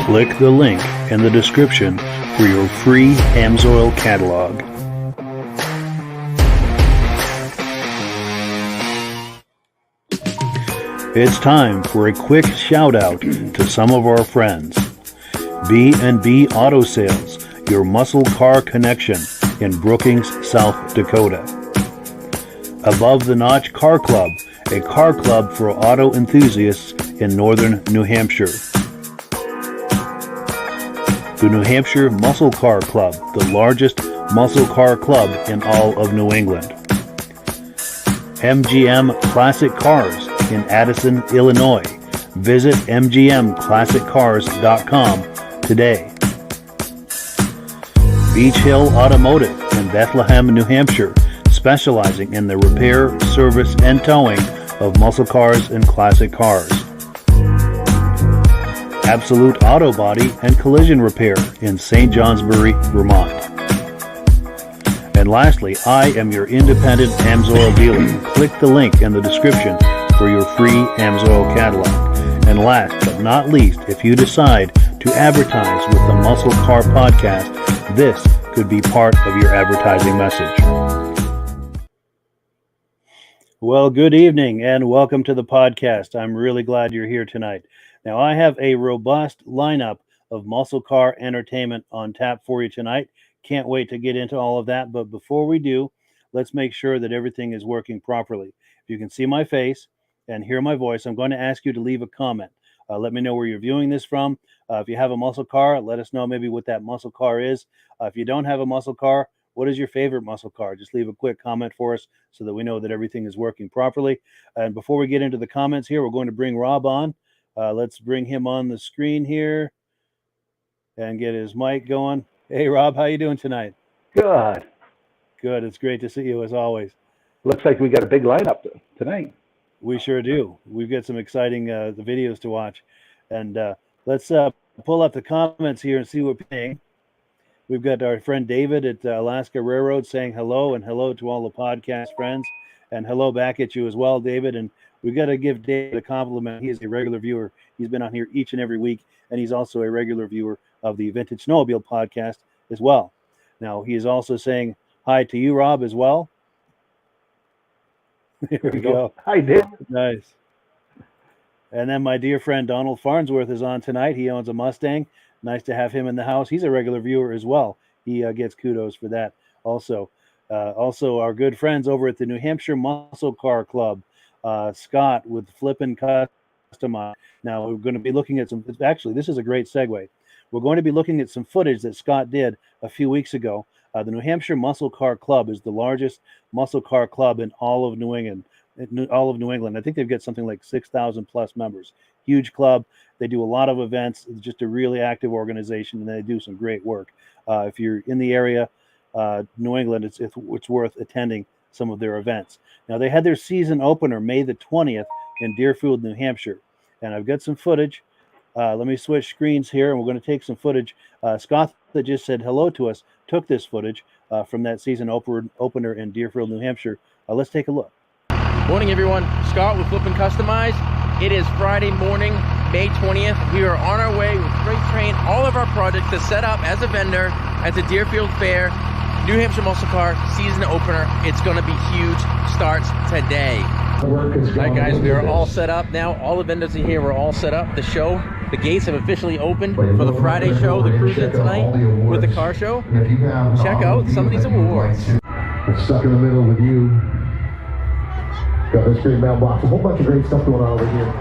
Click the link in the description for your free Amsoil catalog. It's time for a quick shout out to some of our friends. B&B Auto Sales, your muscle car connection in Brookings, South Dakota. Above the Notch Car Club, a car club for auto enthusiasts in northern New Hampshire. The New Hampshire Muscle Car Club, the largest muscle car club in all of New England. MGM Classic Cars in Addison, Illinois. Visit mgmclassiccars.com today. Beach Hill Automotive in Bethlehem, New Hampshire, specializing in the repair, service, and towing of muscle cars and classic cars. Absolute Auto Body and Collision Repair in St. Johnsbury, Vermont. And lastly, I am your independent Amsoil dealer. Click the link in the description for your free Amsoil catalog. And last but not least, if you decide to advertise with the Muscle Car Podcast, this could be part of your advertising message. Well, good evening and welcome to the podcast. I'm really glad you're here tonight. Now, I have a robust lineup of muscle car entertainment on tap for you tonight. Can't wait to get into all of that. But before we do, let's make sure that everything is working properly. If you can see my face and hear my voice, I'm going to ask you to leave a comment. Let me know where you're viewing this from. If you have a muscle car, let us know maybe what that muscle car is. If you don't have a muscle car, what is your favorite muscle car? Just leave a quick comment for us so that we know that everything is working properly. And before we get into the comments here, we're going to bring Rob on. Let's bring him on the screen here and get his mic going. Hey, Rob, how you doing tonight? Good. Good. It's great to see you as always. Looks like we got a big lineup tonight. We sure do. We've got some exciting videos to watch. And let's pull up the comments here and see what we're paying. We've got our friend David at Alaska Railroad saying hello, and hello to all the podcast friends. And hello back at you as well, David. And we've got to give David a compliment. He is a regular viewer. He's been on here each and every week, and he's also a regular viewer of the Vintage Snowmobile podcast as well. Now, he is also saying hi to you, Rob, as well. There we go. Hi, Dave. Nice. And then my dear friend Donald Farnsworth is on tonight. He owns a Mustang. Nice to have him in the house. He's a regular viewer as well. He gets kudos for that also. Also, our good friends over at the New Hampshire Muscle Car Club, Scott with Flippin Customized. Now, we're going to be looking at some, actually, this is a great segue. We're going to be looking at some footage that Scott did a few weeks ago. The New Hampshire Muscle Car Club is the largest muscle car club in all of New England. I think they've got something like 6,000 plus members. Huge club. They do a lot of events. It's just a really active organization, and they do some great work. If you're in the area, New England, it's worth attending some of their events. Now, they had their season opener May the 20th in Deerfield, New Hampshire, and I've got some footage. Let me switch screens here, and we're going to take some footage. Scott, that just said hello to us, took this footage from that season opener in Deerfield, New Hampshire. Let's take a look. Morning, everyone. Scott with Flippin Customized. It is Friday morning, May 20th. We are on our way with Freight Train, all of our projects to set up as a vendor at the Deerfield Fair. New Hampshire Muscle Car season opener. It's going to be huge. Starts today. All right, guys, we are all set up now. All the vendors are here. We're all set up. The show, the gates have officially opened for the Friday show, the cruise in tonight with the car show. Check out some of these awards. We're stuck in the middle with you. Got this big mailbox. A whole bunch of great stuff going on over here.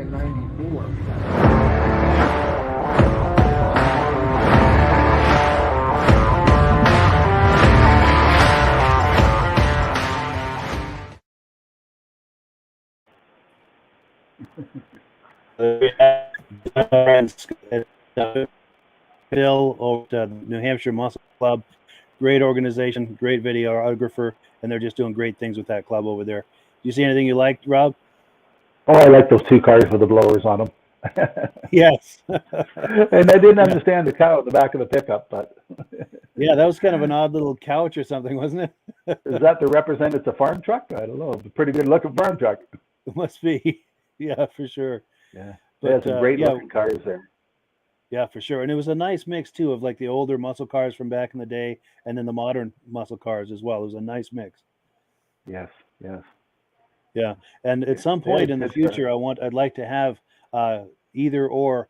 in 94. Friends at Bill over to New Hampshire Muscle Club. Great organization, great videographer, and they're just doing great things with that club over there. Do you see anything you liked, Rob? Oh, I like those two cars with the blowers on them. Yes. And I didn't understand the cow in the back of the pickup, but Yeah, that was kind of an odd little couch or something, wasn't it? is that to represent it's a farm truck? I don't know. It's a pretty good looking farm truck. It must be. Yeah, for sure. Yeah. But, There's some great yeah. looking cars there. Yeah, for sure. And it was a nice mix too of like the older muscle cars from back in the day and then the modern muscle cars as well. It was a nice mix. Yes, yes. Yeah. And at some point in the good future, I'd like to have either or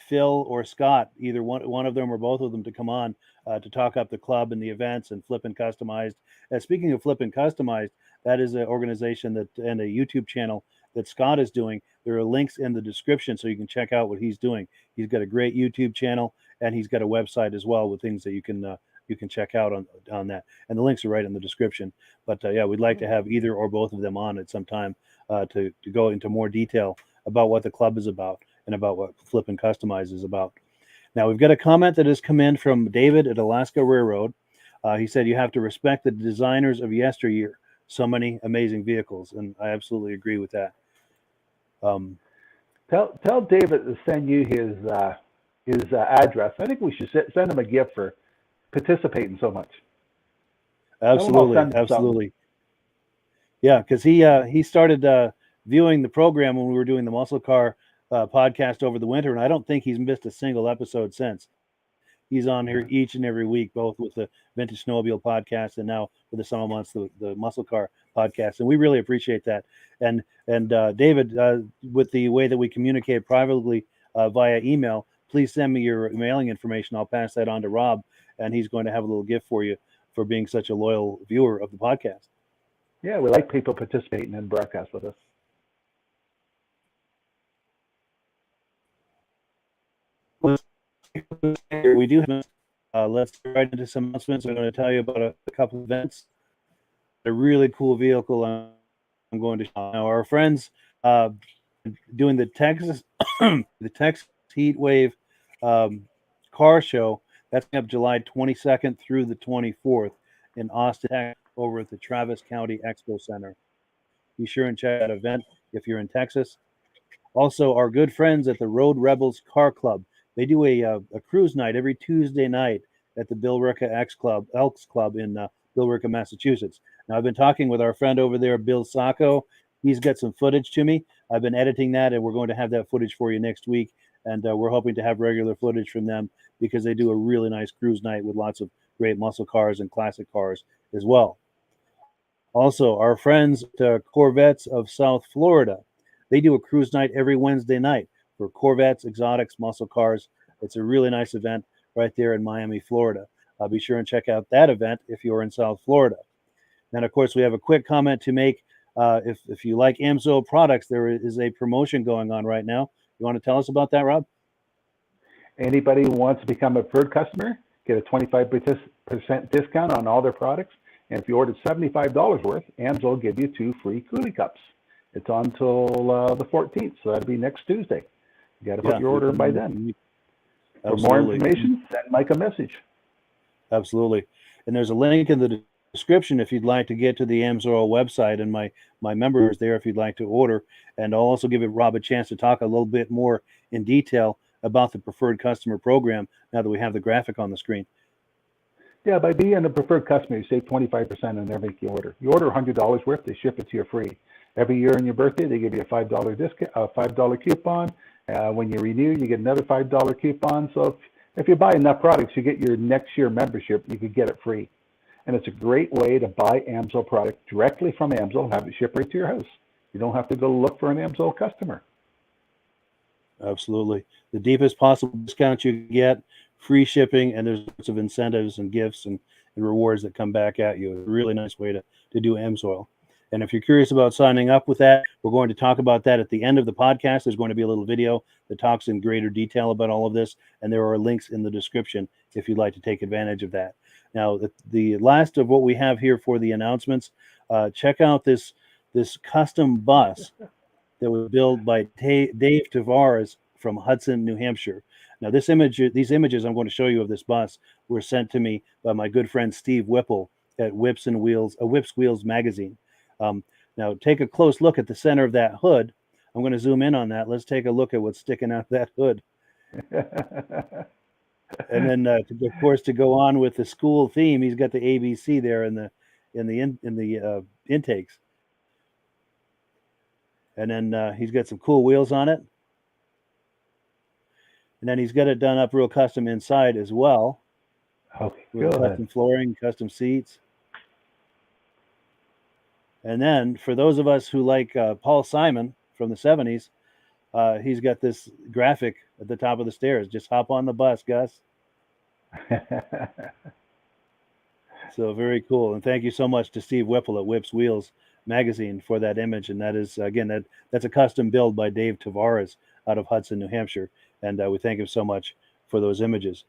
Phil or Scott, either one of them or both of them, to come on to talk up the club and the events and Flippin Customized. Speaking of Flippin Customized, that is an organization that and a YouTube channel that Scott is doing. There are links in the description so you can check out what he's doing. He's got a great YouTube channel and he's got a website as well with things that you can check out on that. And the links are right in the description. But yeah, we'd like to have either or both of them on at some time to go into more detail about what the club is about and about what Flippin Customize is about. Now we've got a comment that has come in from David at Alaska Railroad. He said you have to respect the designers of yesteryear. So many amazing vehicles, and I absolutely agree with that. Tell David to send you his address. I think we should send him a gift for participating so much. Absolutely. Yeah, because he started viewing the program when we were doing the Muscle Car podcast over the winter, and I don't think he's missed a single episode since. He's on here each and every week, both with the Vintage Snowmobile podcast and now for the summer months, the Muscle Car podcast. And we really appreciate that. And David, with the way that we communicate privately via email, please send me your mailing information. I'll pass that on to Rob, and he's going to have a little gift for you for being such a loyal viewer of the podcast. Yeah, we like people participating in broadcast with us. We do have, let's get right into some announcements. I'm going to tell you about a couple of events. A really cool vehicle I'm going to show. Now, our friends doing the Texas Heat Wave car show, that's up July 22nd through the 24th in Austin, Texas, over at the Travis County Expo Center. Be sure and check that event if you're in Texas. Also, our good friends at the Road Rebels Car Club. They do a cruise night every Tuesday night at the Billerica Elks Club in Billerica, Massachusetts. Now, I've been talking with our friend over there, Bill Sacco. He's got some footage to me. I've been editing that, and we're going to have that footage for you next week. And we're hoping to have regular footage from them because they do a really nice cruise night with lots of great muscle cars and classic cars as well. Also, our friends at Corvettes of South Florida, they do a cruise night every Wednesday night for Corvettes, exotics, muscle cars. It's a really nice event right there in Miami, Florida. Be sure and check out that event if you're in South Florida. And of course, we have a quick comment to make. If you like AMSO products, there is a promotion going on right now. You want to tell us about that, Rob? Anybody who wants to become a preferred customer, get a 25% discount on all their products. And if you order $75 worth, AMSO will give you 2 free coolie cups. It's on until the 14th, so that'll be next Tuesday. You got to put your order in by then. For more information, send Mike a message. Absolutely. And there's a link in the description if you'd like to get to the AMSO website, and my member is there if you'd like to order. And I'll also give Rob a chance to talk a little bit more in detail about the preferred customer program now that we have the graphic on the screen. Yeah, by being a preferred customer, you save 25% on everything you order. You order $100 worth, they ship it to you free. Every year on your birthday, they give you a $5 discount, a $5 coupon. When you renew, you get another $5 coupon. So if you buy enough products, you get your next year membership. You could get it free, and it's a great way to buy AMSO product directly from AMSO and have it shipped right to your house. You don't have to go look for an AMSO customer. Absolutely, the deepest possible discount you get, free shipping, and there's lots of incentives and gifts and rewards that come back at you. A really nice way to do AMSO. And if you're curious about signing up with that, we're going to talk about that at the end of the podcast. There's going to be a little video that talks in greater detail about all of this, and there are links in the description if you'd like to take advantage of that. Now, the last of what we have here for the announcements, check out this custom bus that was built by Dave Tavares from Hudson, New Hampshire. Now, these images I'm going to show you of this bus were sent to me by my good friend Steve Whipple at Whips Wheels magazine. Now, take a close look at the center of that hood. I'm going to zoom in on that. Let's take a look at what's sticking out of that hood. And then, of course, to go on with the school theme, he's got the ABC there in the intakes. And then he's got some cool wheels on it. And then he's got it done up real custom inside as well. Okay, with custom flooring, custom seats. And then for those of us who like Paul Simon from the 70s, he's got this graphic at the top of the stairs. Just hop on the bus, Gus. So very cool. And thank you so much to Steve Whipple at Whips Wheels magazine for that image. And that is, again, that's a custom build by Dave Tavares out of Hudson, New Hampshire. And we thank him so much for those images.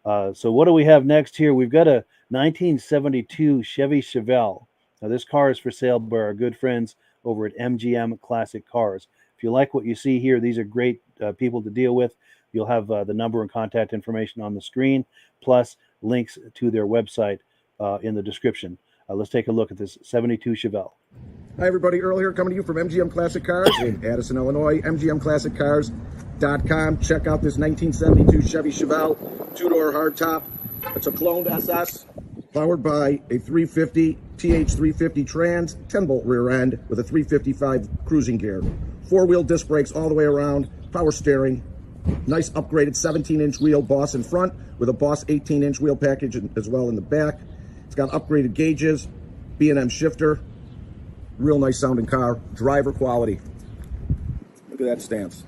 So what do we have next here? We've got a 1972 Chevy Chevelle. Now, this car is for sale by our good friends over at MGM Classic Cars. If you like what you see here, these are great people to deal with. You'll have the number and contact information on the screen, plus links to their website in the description. Let's take a look at this 72 Chevelle. Hi, everybody. Earl here, coming to you from MGM Classic Cars in Addison, Illinois. MGMClassicCars.com. Check out this 1972 Chevy Chevelle, two-door hardtop. It's a cloned SS, powered by a 350 TH350 Trans, 10-bolt rear end with a 355 cruising gear. Four-wheel disc brakes all the way around, power steering, nice upgraded 17-inch wheel Boss in front with a Boss 18-inch wheel package as well in the back. It's got upgraded gauges, B&M shifter, real nice sounding car, driver quality. Look at that stance.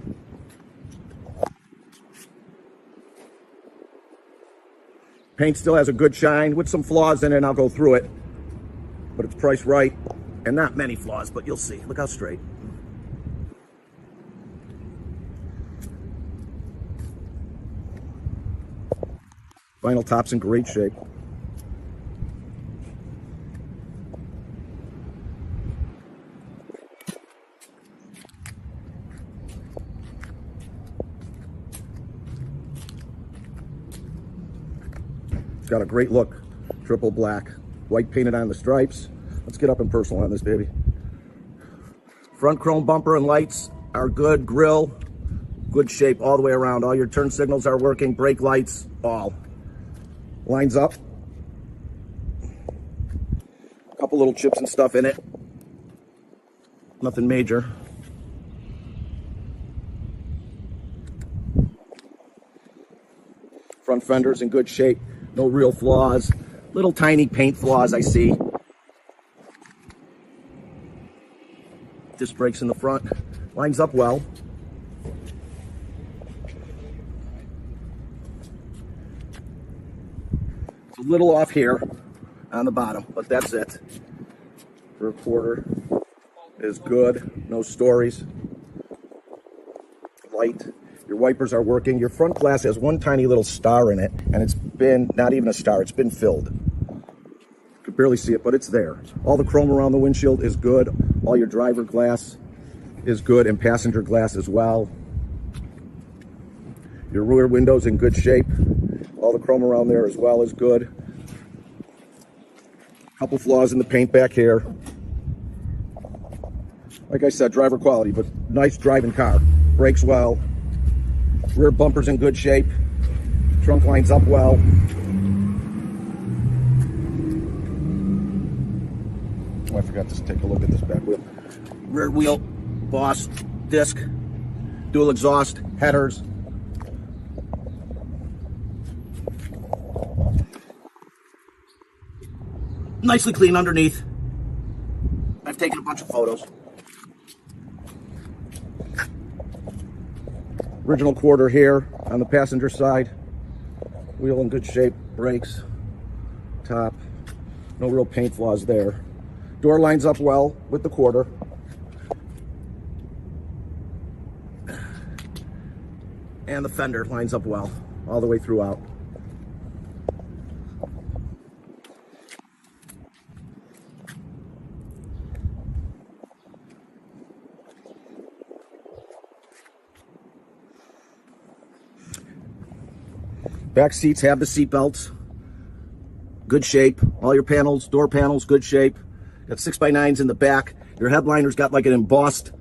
Paint still has a good shine with some flaws in it, and I'll go through it. But it's priced right, and not many flaws, but you'll see. Look how straight. Vinyl top's in great shape. It's got a great look. Triple black. White painted on the stripes. Let's get up and personal on this baby. Front chrome bumper and lights are good. Grill, good shape all the way around. All your turn signals are working. Brake lights, all. Lines up. A couple little chips and stuff in it. Nothing major. Front fender's in good shape. No real flaws. Little tiny paint flaws I see. Disc brakes in the front. Lines up well. It's a little off here on the bottom, but that's it. Rear quarter is good. No stories. Light. Your wipers are working. Your front glass has one tiny little star in it, and it's been, not even a star, it's been filled. You could barely see it, but it's there. All the chrome around the windshield is good. All your driver glass is good, and passenger glass as well. Your rear window's in good shape. All the chrome around there as well is good. Couple flaws in the paint back here. Like I said, driver quality, but nice driving car. Brakes well. Rear bumper's in good shape. Trunk lines up well. Oh, I forgot to take a look at this back wheel. Rear wheel, Boss, disc, dual exhaust, headers. Nicely clean underneath. I've taken a bunch of photos. Original quarter here on the passenger side. Wheel in good shape, brakes, top. No real paint flaws there. Door lines up well with the quarter. And the fender lines up well all the way throughout. Back seats have the seat belts. Good shape. All your panels, door panels, good shape. Got 6x9s in the back. Your headliner's got like an embossed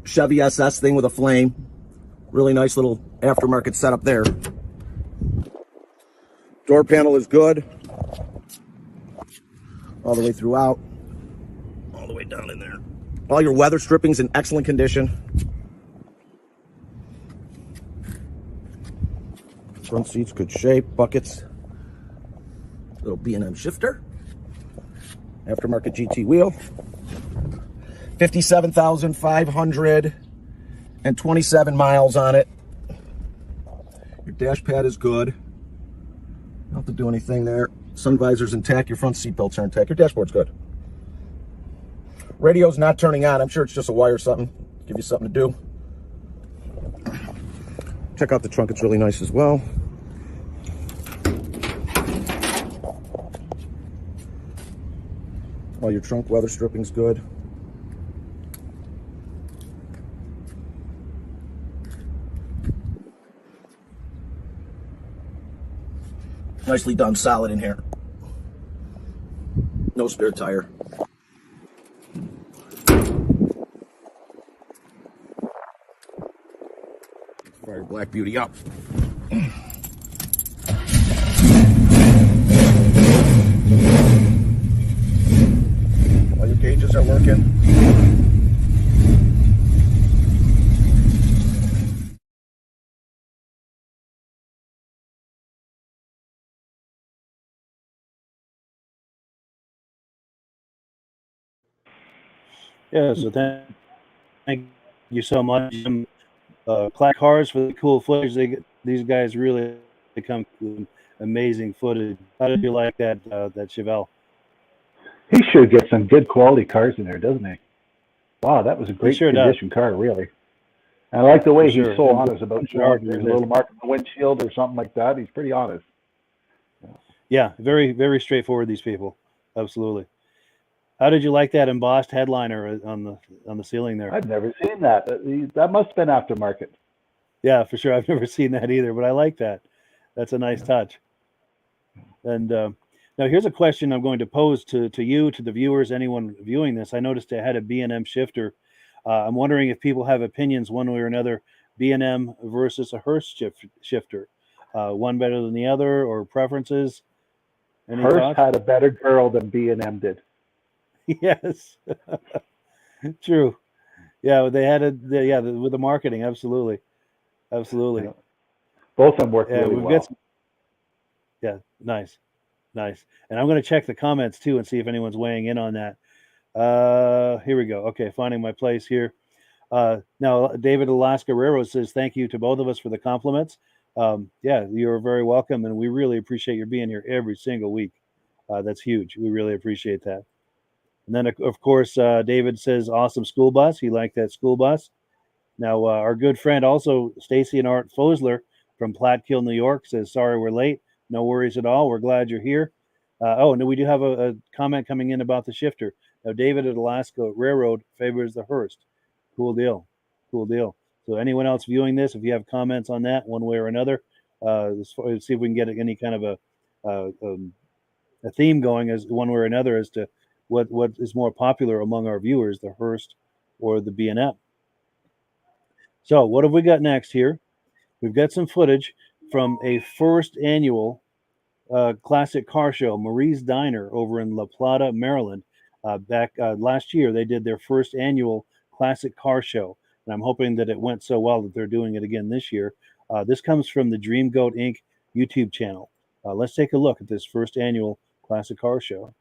Chevy SS thing with a flame. Really nice little aftermarket setup there. Door panel is good. All the way throughout. All the way down in there. All your weather stripping's in excellent condition. Front seats, good shape. Buckets. Little B&M shifter. Aftermarket GT wheel. 57,527 miles on it. Your dash pad is good. Don't have to do anything there. Sun visor's intact. Your front seat belts are intact. Your dashboard's good. Radio's not turning on. I'm sure it's just a wire or something. Give you something to do. Check out the trunk. It's really nice as well. All your trunk weather stripping's good. Nicely done, solid in here. No spare tire. Fire Black Beauty up. All your gauges are working. Yeah, so thank you so much. Clack Cars for the cool footage. These guys really come with amazing footage. How did you like that Chevelle? He sure gets some good quality cars in there, doesn't he? Wow, that was a great condition car, really. And I like the way he's so honest about showing there's a little mark on the windshield or something like that. He's pretty honest. Yeah, very, very straightforward, these people. Absolutely. How did you like that embossed headliner on the ceiling there? I've never seen that. That must have been aftermarket. Yeah, for sure. I've never seen that either, but I like that. That's a nice touch. And now here's a question I'm going to pose to you, to the viewers, anyone viewing this. I noticed it had a B&M shifter. I'm wondering if people have opinions one way or another, B&M versus a Hurst shifter. One better than the other, or preferences? Any Hurst thoughts? had a better girl than B&M did. Yes, true. Yeah, they had with the marketing, absolutely. Yeah. Both of them work really well. Nice. And I'm going to check the comments too and see if anyone's weighing in on that. Here we go. Okay, finding my place here. Now, David Alaska Railroad says thank you to both of us for the compliments. Yeah, you're very welcome, and we really appreciate your being here every single week. That's huge. We really appreciate that. And then, of course, David says, awesome school bus. He liked that school bus. Now, our good friend also, Stacy and Art Fosler from Platkill, New York, says, sorry we're late. No worries at all. We're glad you're here. And we do have a comment coming in about the shifter. Now, David at Alaska Railroad favors the Hurst. Cool deal. So anyone else viewing this, if you have comments on that one way or another, let's see if we can get any kind of a theme going as one way or another as to what is more popular among our viewers, the Hurst or the B&M. So what have we got next here? We've got some footage from a first annual classic car show, Marie's Diner, over in La Plata, Maryland. Back last year, they did their first annual classic car show, and I'm hoping that it went so well that they're doing it again this year. This comes from the Dream Goat Inc. YouTube channel. Let's take a look at this first annual classic car show.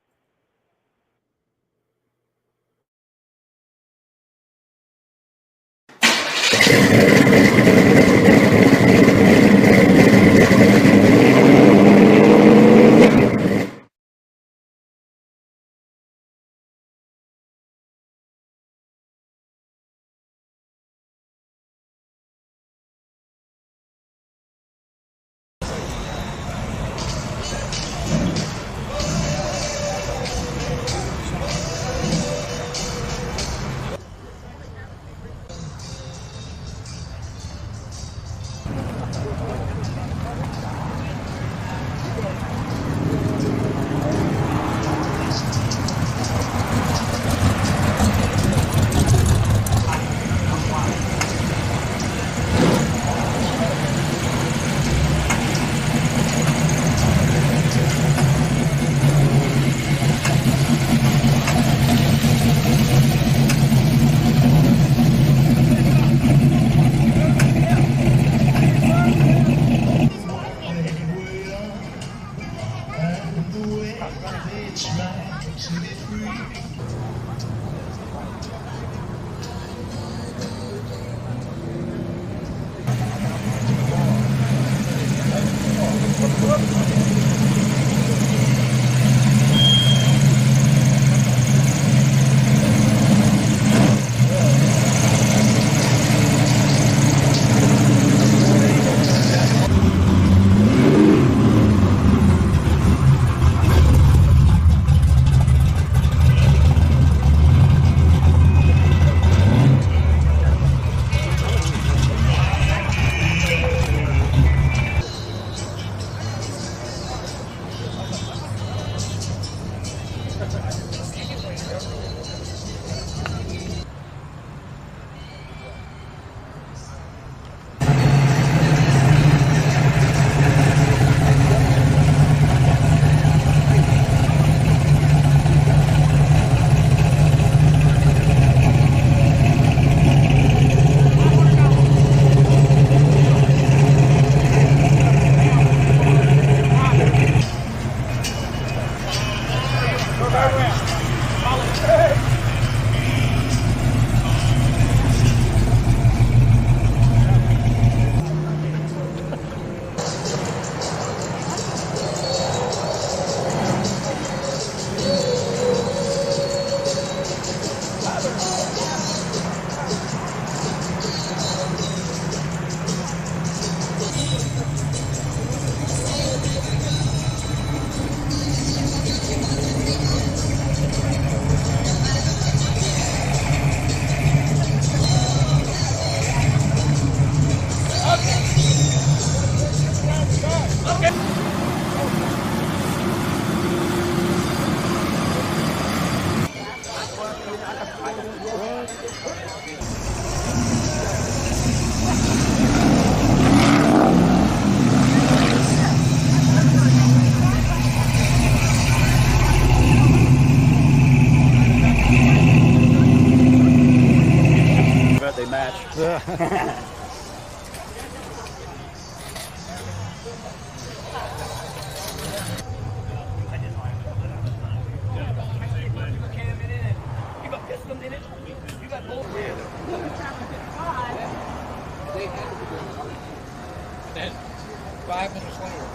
Then 5 minutes later,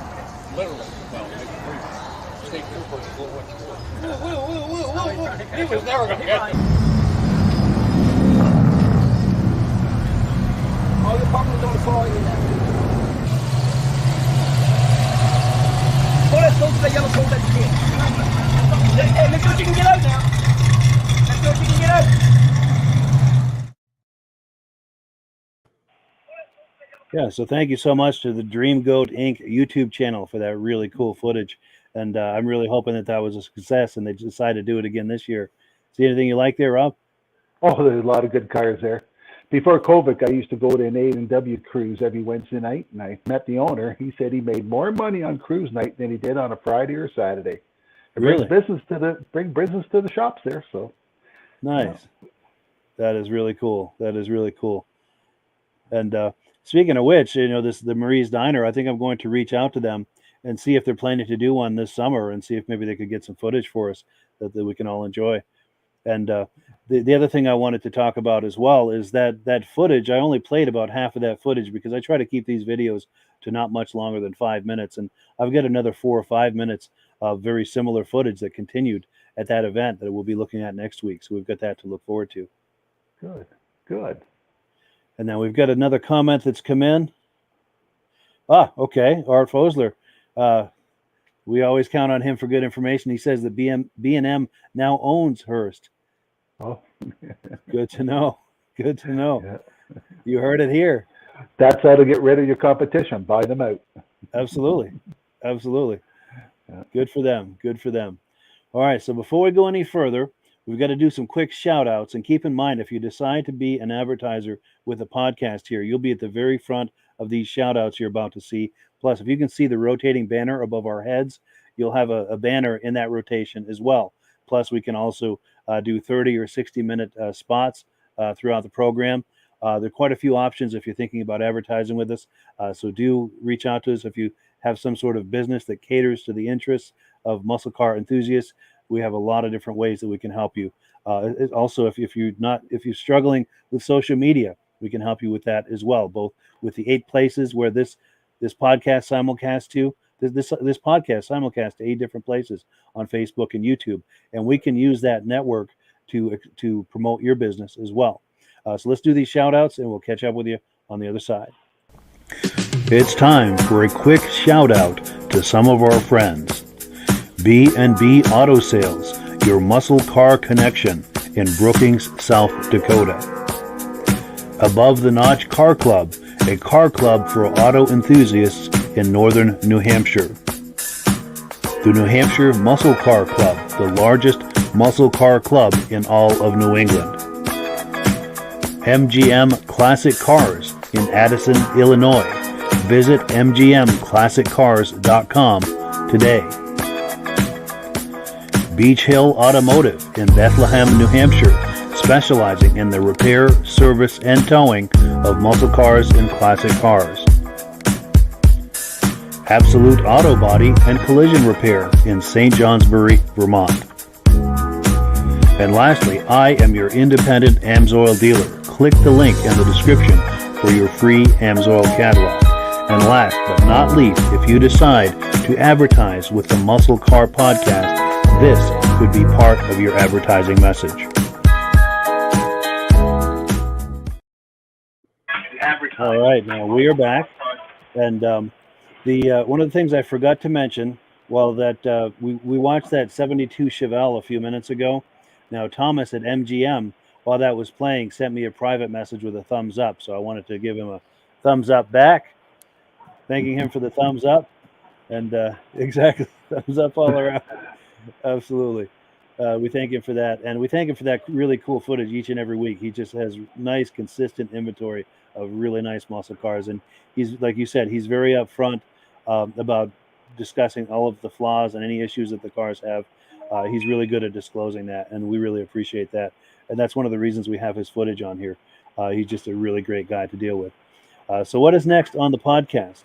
literally, well, maybe 3 state troopers blew what you were. He was never going to get me. All your problems don't fall in there. Let's go to the yellow coat that's here. Hey, let's see if you can get out now. Let's see if you can get out. Yeah, so thank you so much to the Dream Goat Inc. YouTube channel for that really cool footage. And I'm really hoping that that was a success and they decided to do it again this year. See anything you like there, Rob? Oh, there's a lot of good cars there. Before COVID, I used to go to an A&W cruise every Wednesday night, and I met the owner. He said he made more money on cruise night than he did on a Friday or Saturday. It Really? bring business to the shops there. So nice. Yeah. That is really cool. That is really cool. And speaking of which, you know, the Marie's Diner, I think I'm going to reach out to them and see if they're planning to do one this summer and see if maybe they could get some footage for us that we can all enjoy. And the other thing I wanted to talk about as well is that footage. I only played about half of that footage because I try to keep these videos to not much longer than 5 minutes. And I've got another 4 or 5 minutes of very similar footage that continued at that event that we'll be looking at next week. So we've got that to look forward to. Good. And then we've got another comment that's come in. Okay. Art Fosler. We always count on him for good information. He says that B&M now owns Hearst. Oh, Good to know. Good to know. Yeah. You heard it here. That's how to get rid of your competition. Buy them out. Absolutely. Absolutely. Yeah. Good for them. Good for them. All right. So before we go any further, we've got to do some quick shout outs. And keep in mind, if you decide to be an advertiser with a podcast here, you'll be at the very front of these shout outs you're about to see. Plus, if you can see the rotating banner above our heads, you'll have a banner in that rotation as well. Plus, we can also do 30 or 60-minute spots throughout the program. There are quite a few options if you're thinking about advertising with us. So do reach out to us if you have some sort of business that caters to the interests of muscle car enthusiasts. We have a lot of different ways that we can help you. Also, if you're struggling with social media, we can help you with that as well. Both with the 8 places where this podcast simulcast to. This podcast simulcast to 8 different places on Facebook and YouTube, and we can use that network to promote your business as well. So let's do these shout outs, and we'll catch up with you on the other side. It's time for a quick shout out to some of our friends. B&B Auto Sales, your muscle car connection in Brookings, South Dakota. Above the Notch Car Club, a car club for auto enthusiasts in northern New Hampshire. The New Hampshire Muscle Car Club, the largest muscle car club in all of New England. MGM Classic Cars in Addison, Illinois. Visit mgmclassiccars.com today. Beach Hill Automotive in Bethlehem, New Hampshire, specializing in the repair, service, and towing of muscle cars and classic cars. Absolute Auto Body and Collision Repair in St. Johnsbury, Vermont. And lastly, I am your independent AMSOIL dealer. Click the link in the description for your free AMSOIL catalog. And last but not least, if you decide to advertise with the Muscle Car Podcast, this could be part of your advertising message. All right, now we are back, and one of the things I forgot to mention, that we watched that 72 Chevelle a few minutes ago. Now Thomas at MGM, while that was playing, sent me a private message with a thumbs up, so I wanted to give him a thumbs up back, thanking him for the thumbs up, and exactly, thumbs up all around. Absolutely. We thank him for that, and we thank him for that really cool footage each and every week. He just has nice, consistent inventory of really nice muscle cars, and he's, like you said, he's very upfront about discussing all of the flaws and any issues that the cars have. He's really good at disclosing that, and we really appreciate that. And that's one of the reasons we have his footage on here. He's just a really great guy to deal with. So what is next on the podcast?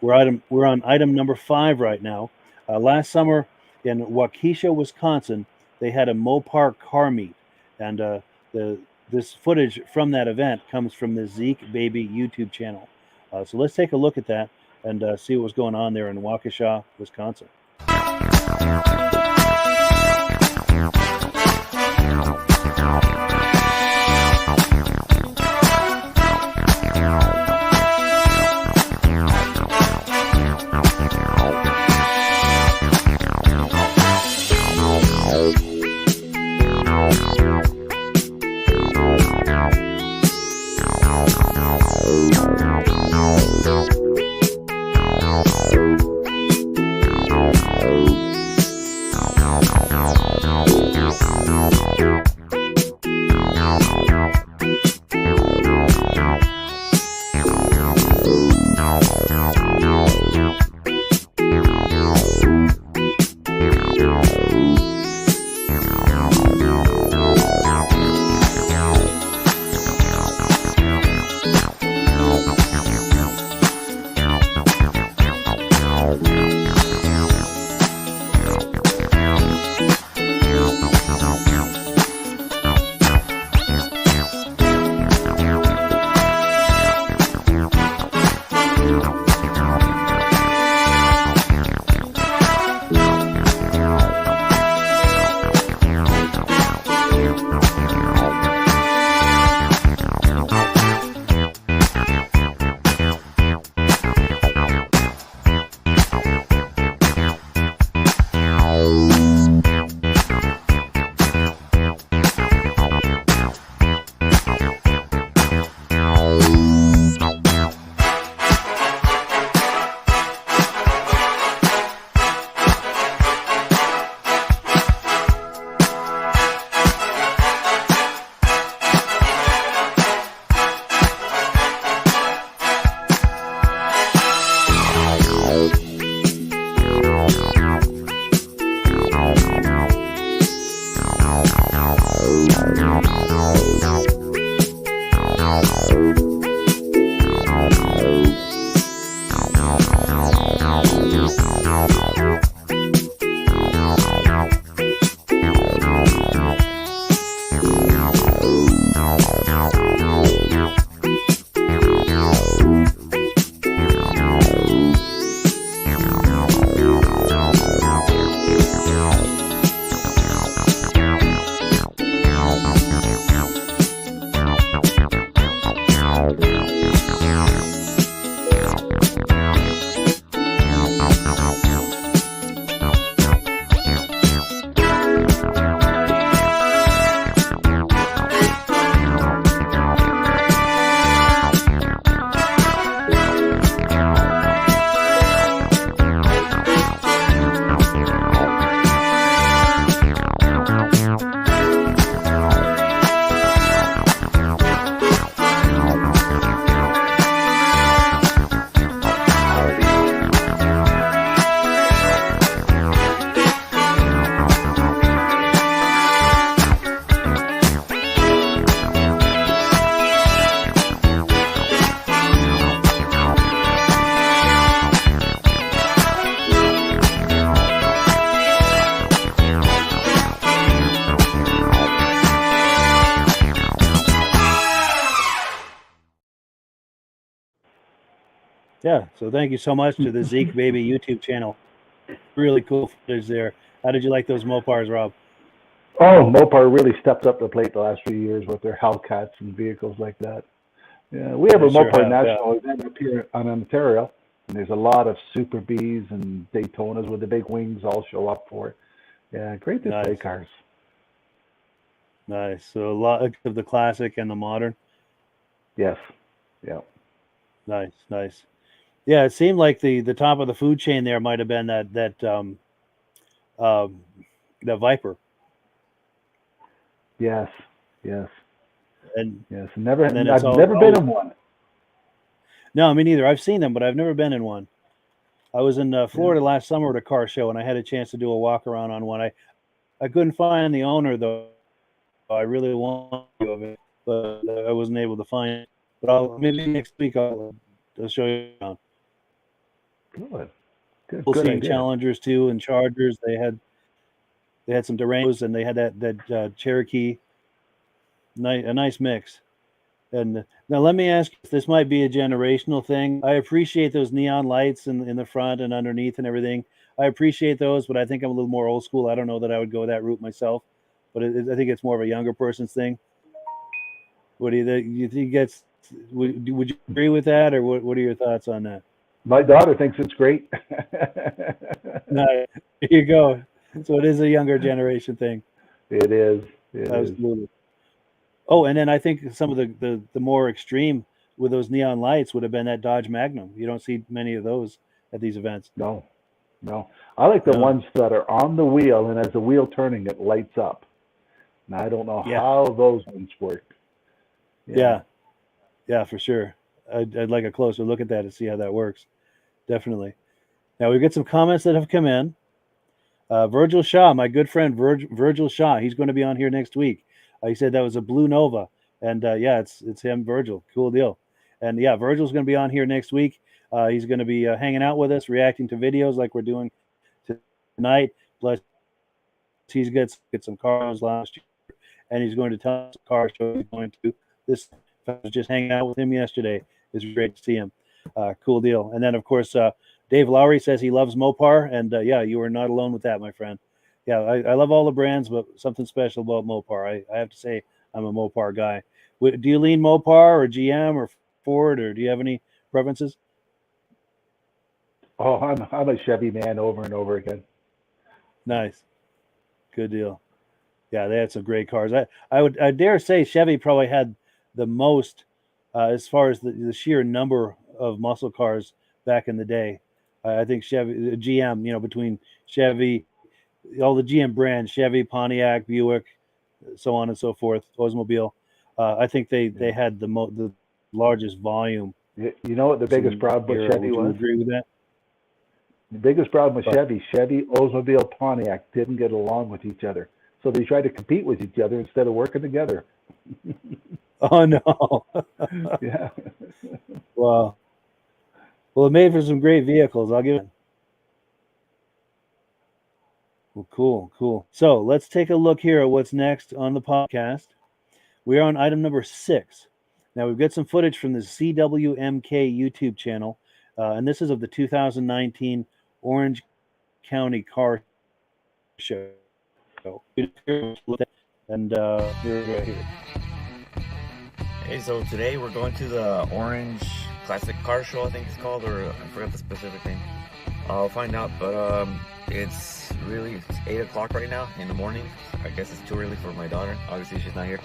We're on item number 5 right now. Last summer in Waukesha, Wisconsin, they had a Mopar car meet, and this footage from that event comes from the Zeke Baby YouTube channel. So let's take a look at that and see what's going on there in Waukesha, Wisconsin. Yeah. So thank you so much to the Zeke Baby YouTube channel. Really cool footage there. How did you like those Mopars, Rob? Oh, Mopar really stepped up the plate the last few years with their Hellcats and vehicles like that. Yeah, we have They a sure Mopar have, national event up here on Ontario, and there's a lot of Super Bs and Daytonas with the big wings all show up for it. Yeah, great display Nice. cars. Nice. So a lot of the classic and the modern. Yes. Yeah. Nice, nice. Yeah, it seemed like the top of the food chain there might have been that Viper. Yes. Yes. And Yes. and then I've never been in one. No, me neither. I've seen them, but I've never been in one. I was in Florida last summer at a car show, and I had a chance to do a walk around on one. I couldn't find the owner though. I really wanted to of it, but I wasn't able to find it. But maybe next week I'll show you around. Good. Good. We'll Good see idea. Challengers too and Chargers. They had some Durangos, and they had that Cherokee. A nice mix. And now let me ask you, this might be a generational thing. I appreciate those neon lights in the front and underneath and everything. I appreciate those, but I think I'm a little more old school. I don't know that I would go that route myself, but I think it's more of a younger person's thing. What do you think? Would you agree with that, or what are your thoughts on that? My daughter thinks it's great. No, there you go. So it is a younger generation thing. It is. It is. Absolutely. Oh, and then I think some of the more extreme with those neon lights would have been that Dodge Magnum. You don't see many of those at these events. No. I like the ones that are on the wheel, and as the wheel turning, it lights up. Now, I don't know how those ones work. Yeah, for sure. I'd like a closer look at that and see how that works. Definitely. Now, we've got some comments that have come in. Virgil Shaw, my good friend Virgil Shaw, he's going to be on here next week. He said that was a Blue Nova, and it's him, Virgil. Cool deal. And Virgil's going to be on here next week. He's going to be hanging out with us, reacting to videos like we're doing tonight. Plus, he's got some cars last year, and he's going to tell us the car show he's going to. This I was just hanging out with him yesterday. It's great to see him. Cool deal. And then, of course, Dave Lowry says he loves Mopar, and you are not alone with that, my friend. Yeah, I love all the brands, but something special about Mopar. I have to say I'm a Mopar guy. Do you lean Mopar or GM or Ford, or do you have any preferences? Oh, I'm a Chevy man over and over again. Nice. Good deal. Yeah, they had some great cars. I dare say Chevy probably had the most as far as the sheer number of muscle cars back in the day. I think Chevy, GM, between Chevy, all the GM brands, Chevy, Pontiac, Buick, so on and so forth, Oldsmobile. I think they had the largest volume. You know what the biggest problem with Chevy was? Would you agree with that? The biggest problem with Chevy, Oldsmobile, Pontiac didn't get along with each other. So they tried to compete with each other instead of working together. Oh, no. Yeah. Wow. Well, it made for some great vehicles. I'll give it. Well, cool. So let's take a look here at what's next on the podcast. We are on item number 6. Now, we've got some footage from the CWMK YouTube channel, and this is of the 2019 Orange County Car Show. And here we go here. Hey, so today we're going to the Orange Classic Car Show, I think it's called, or I forgot the specific name. I'll find out, but it's 8 o'clock right now in the morning. I guess it's too early for my daughter. Obviously, she's not here.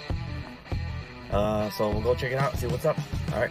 So we'll go check it out, see what's up. All right.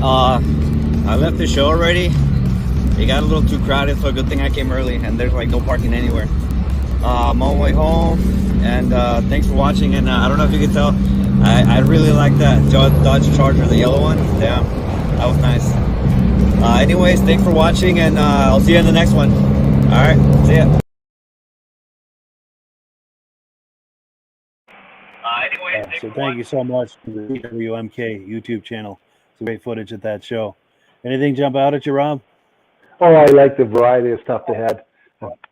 I left the show already. It got a little too crowded, so good thing I came early, and there's like no parking anywhere. I'm on my way home, and thanks for watching. And I don't know if you can tell, I really like that Dodge Charger, the yellow one. Damn, that was nice. Anyways, thanks for watching, and I'll see you in the next one. All right, see ya. So thank you so much to the WMK YouTube channel. Some great footage at that show. Anything jump out at you, Rob? Oh, I like the variety of stuff they had.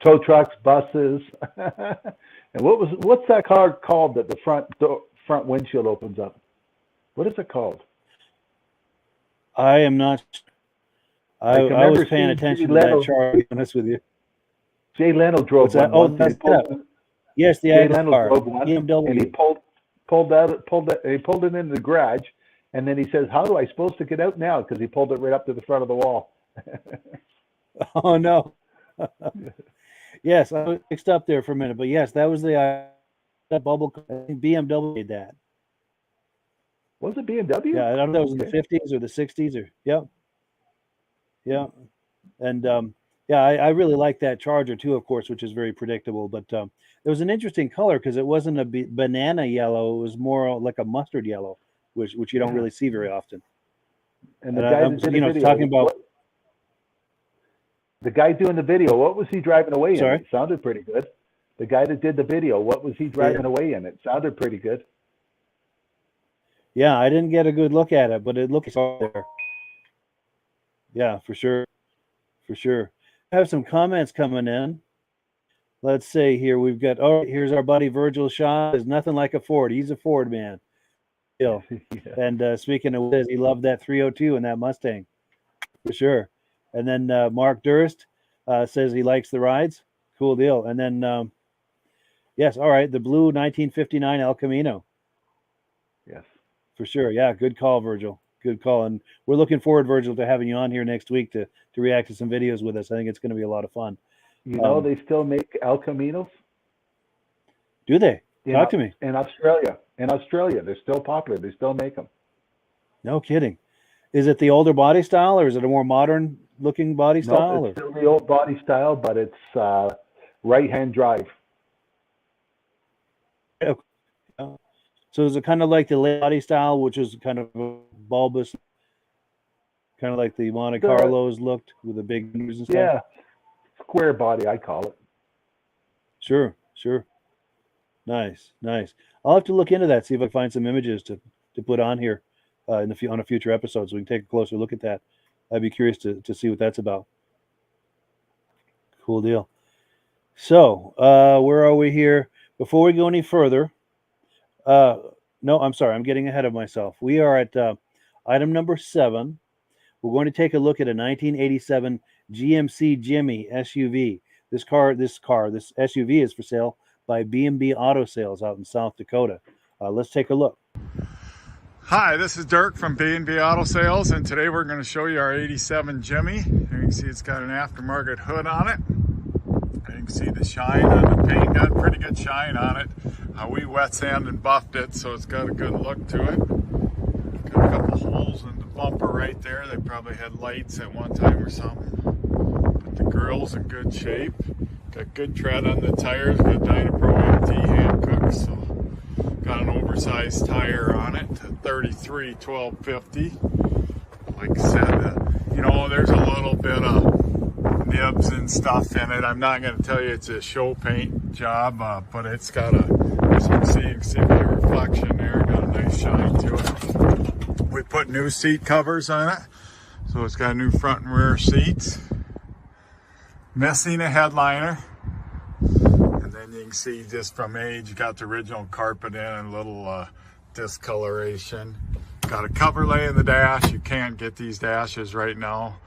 Tow trucks, buses, and what's that car called that the front windshield opens up? What is it called? I am not. I was paying attention to that chart. To be honest with you, Jay Leno drove one. Oh, that's that. Yes, the Jay Leno car. drove one, BMW. and he pulled it in the garage, and then he says, "How do I supposed to get out now?" Because he pulled it right up to the front of the wall. Oh no. Yes, I was mixed up there for a minute, but yes, that was that bubble. I think BMW did that. Was it BMW? Yeah, I don't know if it was in the 50s or the 60s or yeah. And yeah, I really like that Charger too, of course, which is very predictable. But it was an interesting color because it wasn't a banana yellow; it was more like a mustard yellow, which you don't really see very often. And the guy that did the video, talking about. The guy doing the video, what was he driving away in? Sorry? It sounded pretty good. The guy that did the video, what was he driving away in? It sounded pretty good. Yeah, I didn't get a good look at it, but it looks there. Yeah, for sure. For sure. I have some comments coming in. Let's see here. We've got, here's our buddy Virgil Shaw. There's nothing like a Ford. He's a Ford man. Still. Yeah. And speaking of this, he loved that 302 and that Mustang. For sure. And then Mark Durst says he likes the rides. Cool deal. And then, yes, all right, the blue 1959 El Camino. Yes. For sure. Yeah, good call, Virgil. Good call. And we're looking forward, Virgil, to having you on here next week to react to some videos with us. I think it's going to be a lot of fun. You know, they still make El Caminos? Do they? Talk to me. In Australia. In Australia, they're still popular. They still make them. No kidding. Is it the older body style or is it a more modern looking body style? No, it's still the old body style, but it's right-hand drive. Okay. So is it kind of like the body style, which is kind of bulbous, kind of like the Monte Carlos looked with the big wheels and stuff? Yeah, square body, I call it. Sure. Nice. I'll have to look into that, see if I can find some images to put on here on a future episode so we can take a closer look at that. I'd be curious to see what that's about. Cool deal. So, where are we here? Before we go any further, no, I'm sorry. I'm getting ahead of myself. We are at item number 7. We're going to take a look at a 1987 GMC Jimmy SUV. This SUV is for sale by B&B Auto Sales out in South Dakota. Let's take a look. Hi, this is Dirk from B&B Auto Sales, and today we're going to show you our 87 Jimmy. You can see it's got an aftermarket hood on it. You can see the shine on the paint, got pretty good shine on it. We wet sand and buffed it, so it's got a good look to it. Got a couple holes in the bumper right there. They probably had lights at one time or something. But the grill's in good shape. Got good tread on the tires, got Dynapro MT hand cooks, so got an oversized tire on it, 33 1250. Like I said, you know, there's a little bit of nibs and stuff in it. I'm not going to tell you it's a show paint job, but it's got as you can see the reflection there, got a nice shine to it. We put new seat covers on it, so it's got new front and rear seats. Missing a headliner. And then you can see just from age, got the original carpet in and a little discoloration. Got a cover lay in the dash. You can't get these dashes right now.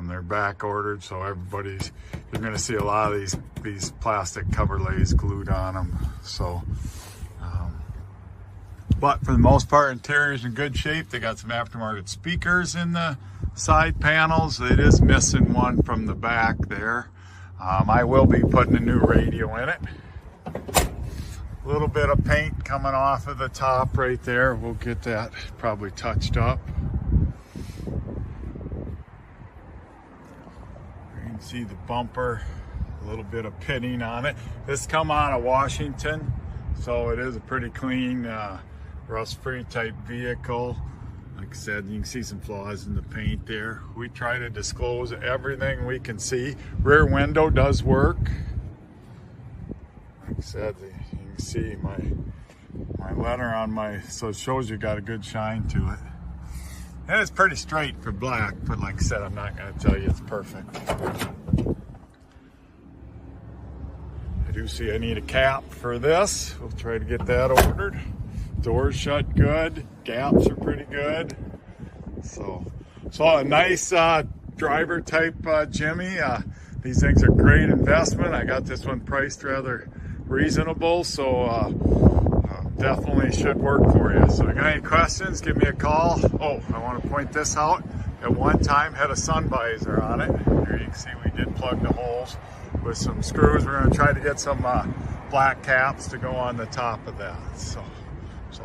They're back ordered, so you're going to see a lot of these plastic cover lays glued on them. So, but for the most part, interior's in good shape. They got some aftermarket speakers in the side panels. It is missing one from the back there. I will be putting a new radio in it. A little bit of paint coming off of the top right there. We'll get that probably touched up. can see the bumper, a little bit of pitting on it. This come out of Washington, so it is a pretty clean, rust-free type vehicle. Like I said, you can see some flaws in the paint there. We try to disclose everything we can see. Rear window does work. Like I said, you can see my letter on my, so it shows you got a good shine to it. And it's pretty straight for black, but like I said, I'm not going to tell you it's perfect. I do see I need a cap for this. We'll try to get that ordered. Doors shut good, gaps are pretty good. So a nice driver type Jimmy. These things are great investment. I got this one priced rather reasonable, so definitely should work for you. So if you got any questions, give me a call. Oh, I want to point this out. At one time had a sun visor on it. Here you can see we did plug the holes with some screws. We're going to try to get some black caps to go on the top of that, so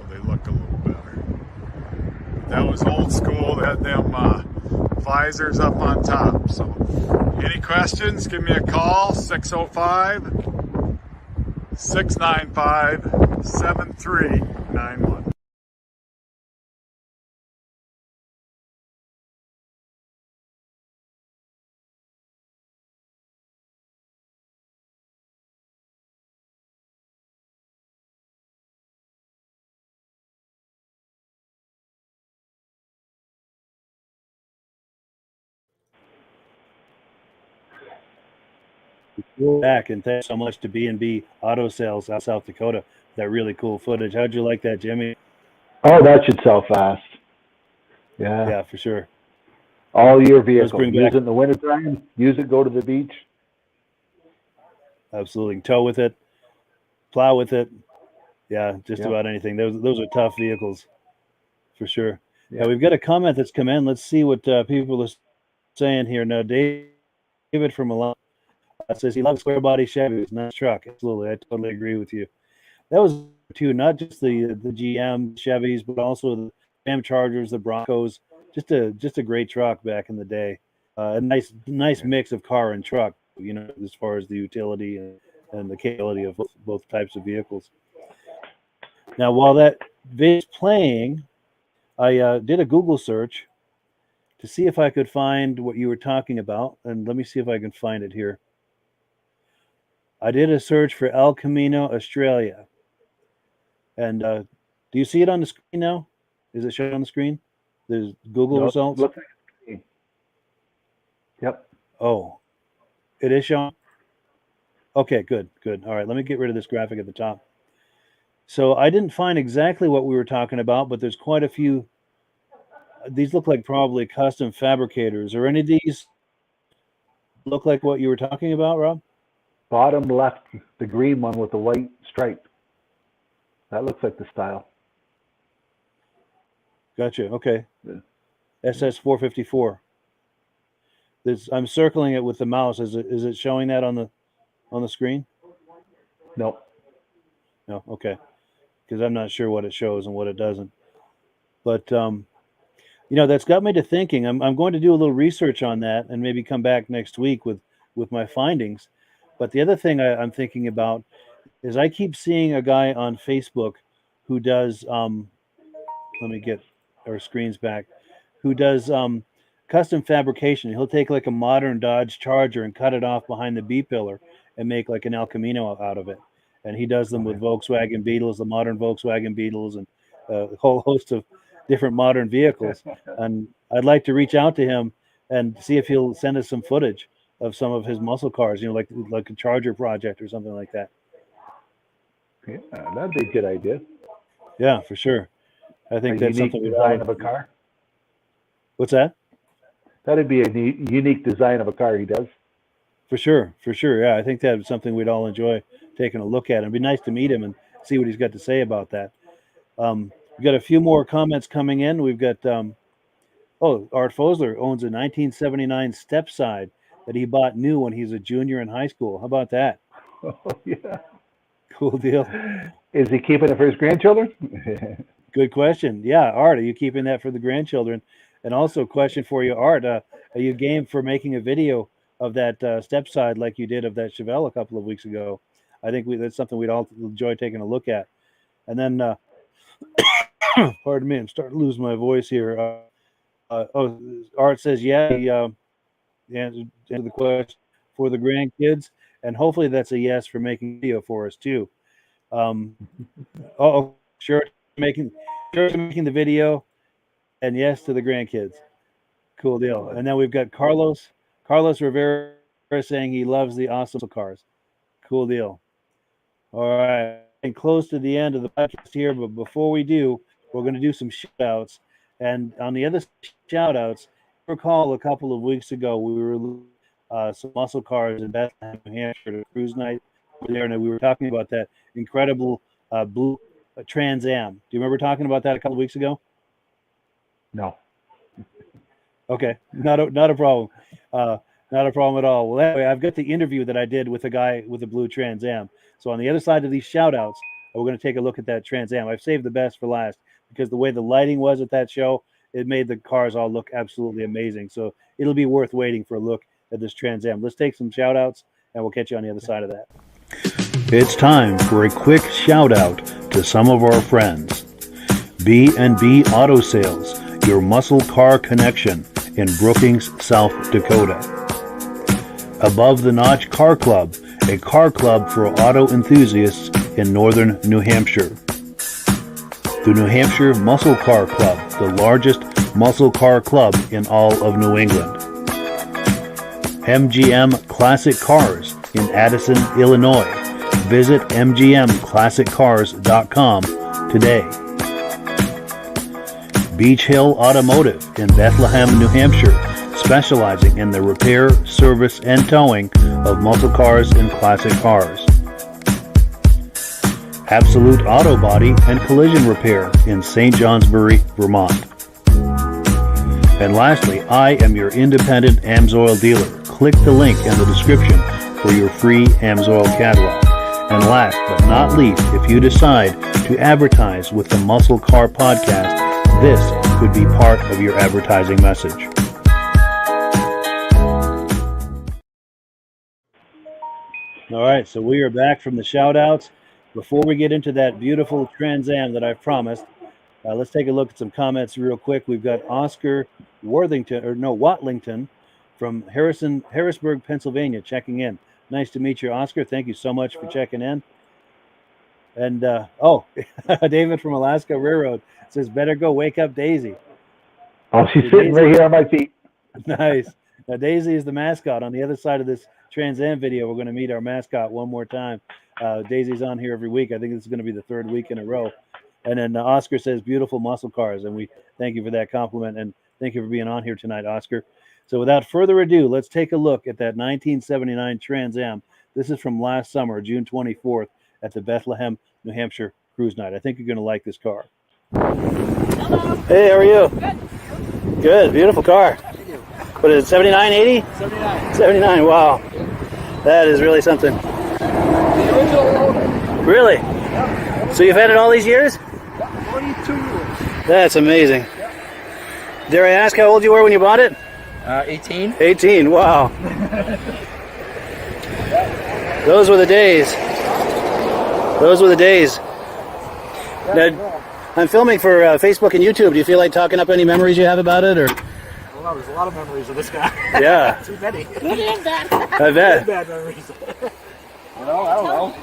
they look a little better. That was old school. They had them visors up on top. So any questions, give me a call, 605-695-7391. Back, and thanks so much to B&B Auto Sales out South Dakota. That really cool footage. How'd you like that, Jimmy? Oh, that should sell fast. Yeah, for sure. All your vehicles. bring Use back- it in the wintertime. Use it, go to the beach. Absolutely. Tow with it, plow with it. Yeah, just Yeah. about anything. Those are tough vehicles, for sure. Yeah. Yeah, we've got a comment that's come in. Let's see what people are saying here. Now, David from Milan says he loves square body Chevys. Nice truck. Absolutely, I totally agree with you. That was too, not just the GM Chevys, but also the Ram Chargers, the Broncos. Just a great truck back in the day. A nice mix of car and truck, you know, as far as the utility and the capability of both types of vehicles. Now, while that vid's playing, I did a Google search to see if I could find what you were talking about, and let me see if I can find it here. I did a search for El Camino, Australia. And do you see it on the screen now? Is it showing on the screen? There's Google results? Look. Yep. Oh, it is showing? Okay, good. All right, let me get rid of this graphic at the top. So I didn't find exactly what we were talking about, but there's quite a few. These look like probably custom fabricators. Are any of these look like what you were talking about, Rob? Bottom left, the green one with the white stripe. That looks like the style. Gotcha. Okay. Yeah. SS454. I'm circling it with the mouse. Is it showing that on the screen? No. No. Okay. Because I'm not sure what it shows and what it doesn't. But you know, that's got me to thinking. I'm going to do a little research on that and maybe come back next week with my findings. But the other thing I'm thinking about is I keep seeing a guy on Facebook who does let me get our screens back, who does custom fabrication. He'll take like a modern Dodge Charger and cut it off behind the B pillar and make like an El Camino out of it. And he does them with Volkswagen Beetles, the modern Volkswagen Beetles, and a whole host of different modern vehicles. And I'd like to reach out to him and see if he'll send us some footage of some of his muscle cars, you know, like a Charger project or something like that. Yeah, that'd be a good idea. Yeah, for sure. I think that's unique something design of a car. What's that? That'd be a unique design of a car he does. For sure. Yeah, I think that's something we'd all enjoy taking a look at. It'd be nice to meet him and see what he's got to say about that. We've got a few more comments coming in. We've got Art Fosler owns a 1979 Stepside that he bought new when he's a junior in high school. How about that? Oh, yeah. Cool deal. Is he keeping it for his grandchildren? Good question. Yeah, Art, are you keeping that for the grandchildren? And also, question for you, Art, are you game for making a video of that step side like you did of that Chevelle a couple of weeks ago. I think that's something we'd all enjoy taking a look at. And then, pardon me, I'm starting to lose my voice here. Art says, yeah, he answered the question for the grandkids, and hopefully that's a yes for making video for us too. Sure to making the video, and yes to the grandkids. Cool deal. And then we've got Carlos Rivera saying he loves the awesome cars. Cool deal. All right, and close to the end of the podcast here, but before we do, we're going to do some shout outs. And on the other shout outs, recall a couple of weeks ago we were some muscle cars in Bethlehem, New Hampshire, to cruise night there, and we were talking about that incredible blue Trans Am. Do you remember talking about that a couple of weeks ago? No. Okay, not a problem. Not a problem at all. Well, anyway, I've got the interview that I did with a guy with a blue Trans Am. So on the other side of these shout outs, we're going to take a look at that Trans Am. I've saved the best for last because the way the lighting was at that show, it made the cars all look absolutely amazing. So it'll be worth waiting for a look at this Trans Am. Let's take some shout outs and we'll catch you on the other side of that. It's time for a quick shout out to some of our friends. B&B Auto Sales, your muscle car connection in Brookings, South Dakota. Above the Notch Car Club, a car club for auto enthusiasts in northern New Hampshire. The New Hampshire Muscle Car Club, the largest muscle car club in all of New England. MGM Classic Cars in Addison, Illinois. Visit mgmclassiccars.com today. Beach Hill Automotive in Bethlehem, New Hampshire, specializing in the repair, service, and towing of muscle cars and classic cars. Absolute Auto Body and Collision Repair in St. Johnsbury, Vermont. And lastly, I am your independent AMSOIL dealer. Click the link in the description for your free AMSOIL catalog. And last but not least, if you decide to advertise with the Muscle Car Podcast, this could be part of your advertising message. All right, so we are back from the shout-outs. Before we get into that beautiful Trans Am that I've promised, let's take a look at some comments real quick. We've got Oscar Watlington from Harrisburg, Pennsylvania, checking in. Nice to meet you, Oscar. Thank you so much for checking in. And, David from Alaska Railroad says, better go wake up Daisy. Oh, she's sitting right here on my feet. Nice. Now, Daisy is the mascot. On the other side of this Trans Am video, we're going to meet our mascot one more time. Daisy's on here every week. I think this is going to be the third week in a row. And then Oscar says, beautiful muscle cars. And we thank you for that compliment. And thank you for being on here tonight, Oscar. So without further ado, let's take a look at that 1979 Trans Am. This is from last summer, June 24th, at the Bethlehem, New Hampshire Cruise Night. I think you're going to like this car. Hello. Hey, how are you? Good. Good. Beautiful car. What is it, 79, 80? 79. 79, wow. That is really something. The original owner. Really? Yep. So you've had it all these years? Yep, 42 years. That's amazing. Yep. Dare I ask how old you were when you bought it? 18. 18, wow. Those were the days. Those were the days. Now, I'm filming for Facebook and YouTube. Do you feel like talking up any memories you have about it, or? Well, there's a lot of memories of this guy. Yeah. Too many. I bet. Bad memories. I don't know.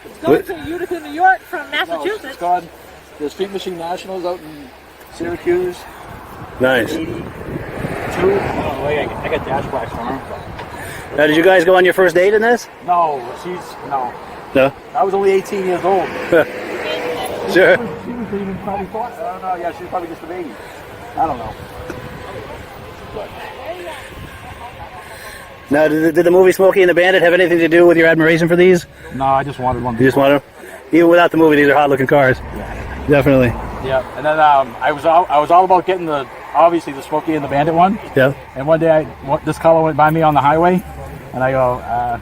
It's going to Utica, New York from Massachusetts. No, it's gone. The Street Machine Nationals out in Syracuse. Nice. 82. Oh, wait, I got dash blacks for him. Now, did you guys go on your first date in this? No. No. I was only 18 years old. Sure. She was even probably thought. I don't know. Yeah, she was probably just a baby. I don't know. But. Now, did the movie Smokey and the Bandit have anything to do with your admiration for these? No, I just wanted one. You just wanted them? Even without the movie, these are hot-looking cars. Yeah. Definitely. Yeah, and then I was all about getting the Smokey and the Bandit one. Yeah. And one day this color went by me on the highway, and I go,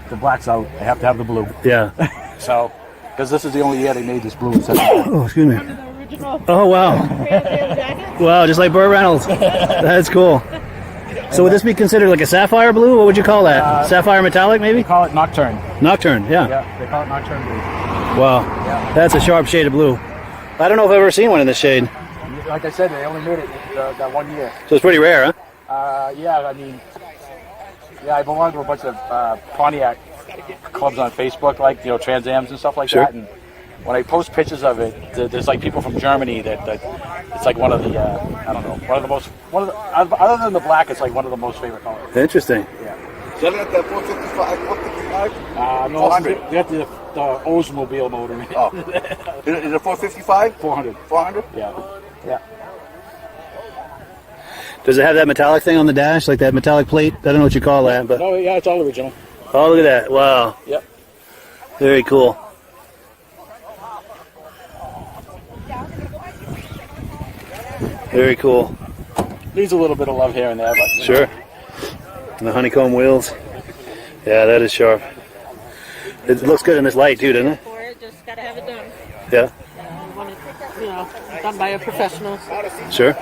the black's out. I have to have the blue. Yeah. So, because this is the only year they made this blue. Oh, excuse me. Oh, wow. Wow, just like Burt Reynolds. That's cool. So would this be considered like a sapphire blue? What would you call that? Sapphire metallic, maybe? They call it Nocturne. Nocturne, yeah. Yeah, they call it Nocturne blue. Wow, that's a sharp shade of blue. I don't know if I've ever seen one in this shade. Like I said, they only made it that 1 year. So it's pretty rare, huh? Yeah, I mean, I belong to a bunch of Pontiac clubs on Facebook, like, you know, Trans Ams and stuff like that. And when I post pictures of it, there's like people from Germany that it's like one of the, I don't know, other than the black, it's like one of the most favorite colors. Interesting. Yeah. Is that at the 455, 455? No, 400. they got the Oldsmobile motor in it. Oh. Is it 455? 400. 400? Yeah. Yeah. Does it have that metallic thing on the dash, like that metallic plate? I don't know what you call that, but No, yeah, it's all original. oh, look at that! Wow. Yep. Very cool. Very cool. Needs a little bit of love here and there, but Sure. And the honeycomb wheels. Yeah, that is sharp. It looks good in this light too, doesn't it? For it, just gotta have it done. Yeah. Want it, done by a professional. Sure.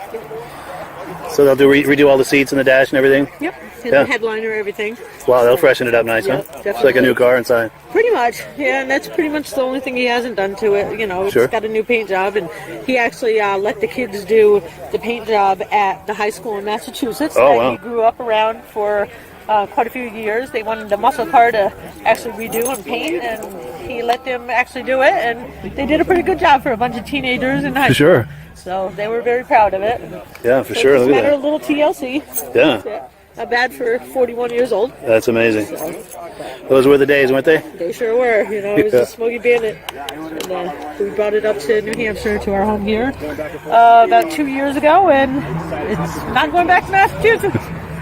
So they'll do redo all the seats and the dash and everything. Yep. And Yeah. the headliner, everything. Wow, they'll freshen it up nice, Yeah, huh? definitely. It's like a new car inside. Pretty much, yeah, and that's pretty much the only thing he hasn't done to it. You know, it's Sure. got a new paint job, and he actually let the kids do the paint job at the high school in Massachusetts Oh, that wow. he grew up around for quite a few years. They wanted the muscle car to actually redo and paint, and he let them actually do it, and they did a pretty good job for a bunch of teenagers in high For school. sure. So they were very proud of it. Yeah, for So sure. it's Look a at matter of that. little TLC. Yeah, Not bad for 41 years old. that's amazing. Those were the days, weren't they? They sure were. You know, it was Yeah. a Smoky Bandit. And, we brought it up to New Hampshire, to our home here, about 2 years ago, and it's not going back to Massachusetts.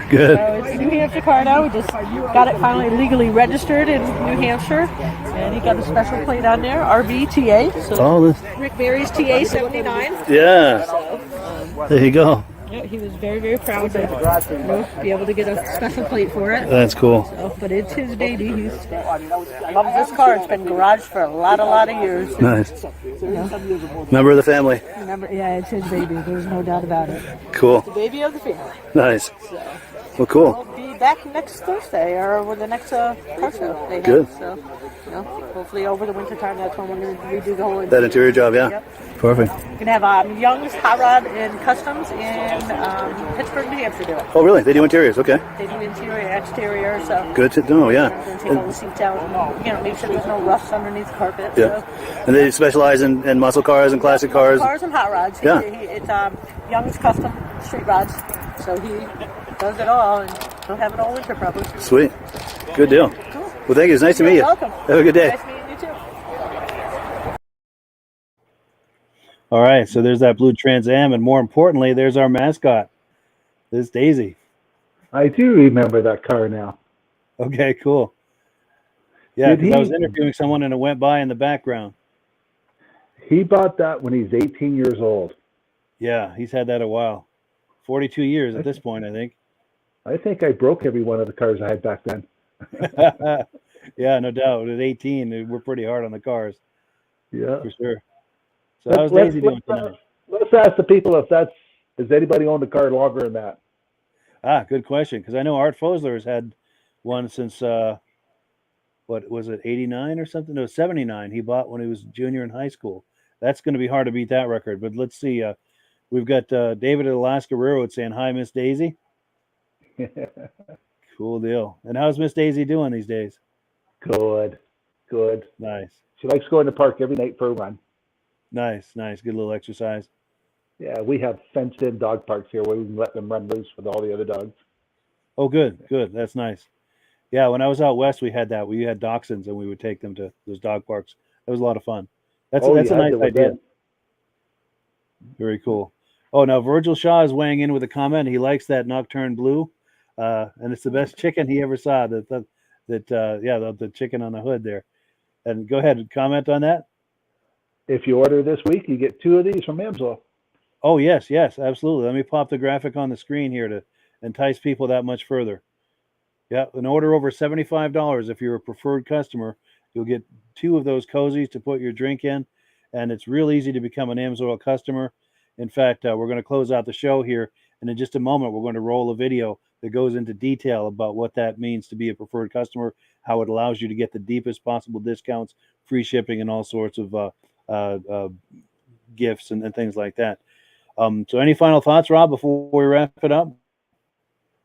Good. So it's a New Hampshire car now. We just got it finally legally registered in New Hampshire, and he got a special plate on there, RVTA. So Oh, this, Rick Berry's TA 79. yeah. There you go. Yeah, he was very, very proud to be able to get a special plate for it. That's cool. So, but it's his baby. He loves this car. It's been garaged for a lot of years. Nice. Member of the family. Remember, yeah, it's his baby. There's no doubt about it. Cool. The baby of the family. Nice. So, Well, cool. we'll be back next Thursday or with the next car show they have. Good. So, hopefully over the winter time, that's when we're going to redo the whole That interior job, yeah. Yep. Perfect. We're going to have Young's Hot Rod and Customs in Pittsburgh, New Hampshire do it. Oh, really? They do interiors. Okay. They do interior, exterior, so Good to know. we're Yeah. going to take all the seats out and, make sure there's no rust underneath the carpet. Yeah. So. And they specialize in muscle cars and classic cars. Cars and hot rods. Yeah. It's Young's Custom Street Rods. So he does it all, and he'll have it all winter probably. Sweet. Good deal. Cool. Well, thank you. It's nice to meet you. You're welcome. Have a good day. Nice meeting you too. All right. So there's that blue Trans Am, and more importantly, there's our mascot. This Daisy. I do remember that car now. Okay. Cool. Yeah, Did because I he- was interviewing someone and it went by in the background. He bought that when he's 18 years old. Yeah, he's had that a while. 42 years at this point, I think. I think I broke every one of the cars I had back then. Yeah, no doubt. At 18, we're pretty hard on the cars, Yeah. for sure. So Let's- how's Daisy doing let's, tonight? Let's ask the people if has anybody owned a car longer than that? Good question. Because I know Art Fosler has had one since, what was it, 89 or something? No, 79. He bought when he was junior in high school. That's going to be hard to beat that record. But let's see. We've got David at Alaska Railroad saying, "Hi, Miss Daisy." Cool deal. And how's Miss Daisy doing these days? Good. Nice. She likes going to the park every night for a run. Nice. Good little exercise. Yeah, we have fenced-in dog parks here where we can let them run loose with all the other dogs. Oh, good. That's nice. Yeah, when I was out west, we had that. We had dachshunds, and we would take them to those dog parks. That was a lot of fun. That's a nice they were idea. good. Very cool. Oh, now Virgil Shaw is weighing in with a comment. He likes that Nocturne Blue, and it's the best chicken he ever saw. The chicken on the hood there. And go ahead and comment on that. If you order this week, you get 2 of these from Amsoil. Oh, yes, absolutely. Let me pop the graphic on the screen here to entice people that much further. Yeah, an order over $75. If you're a preferred customer, you'll get 2 of those cozies to put your drink in, and it's real easy to become an Amsoil customer. In fact, we're going to close out the show here And in just a moment, we're going to roll a video that goes into detail about what that means to be a preferred customer, how it allows you to get the deepest possible discounts, free shipping, and all sorts of gifts and things like that. So any final thoughts, Rob, before we wrap it up?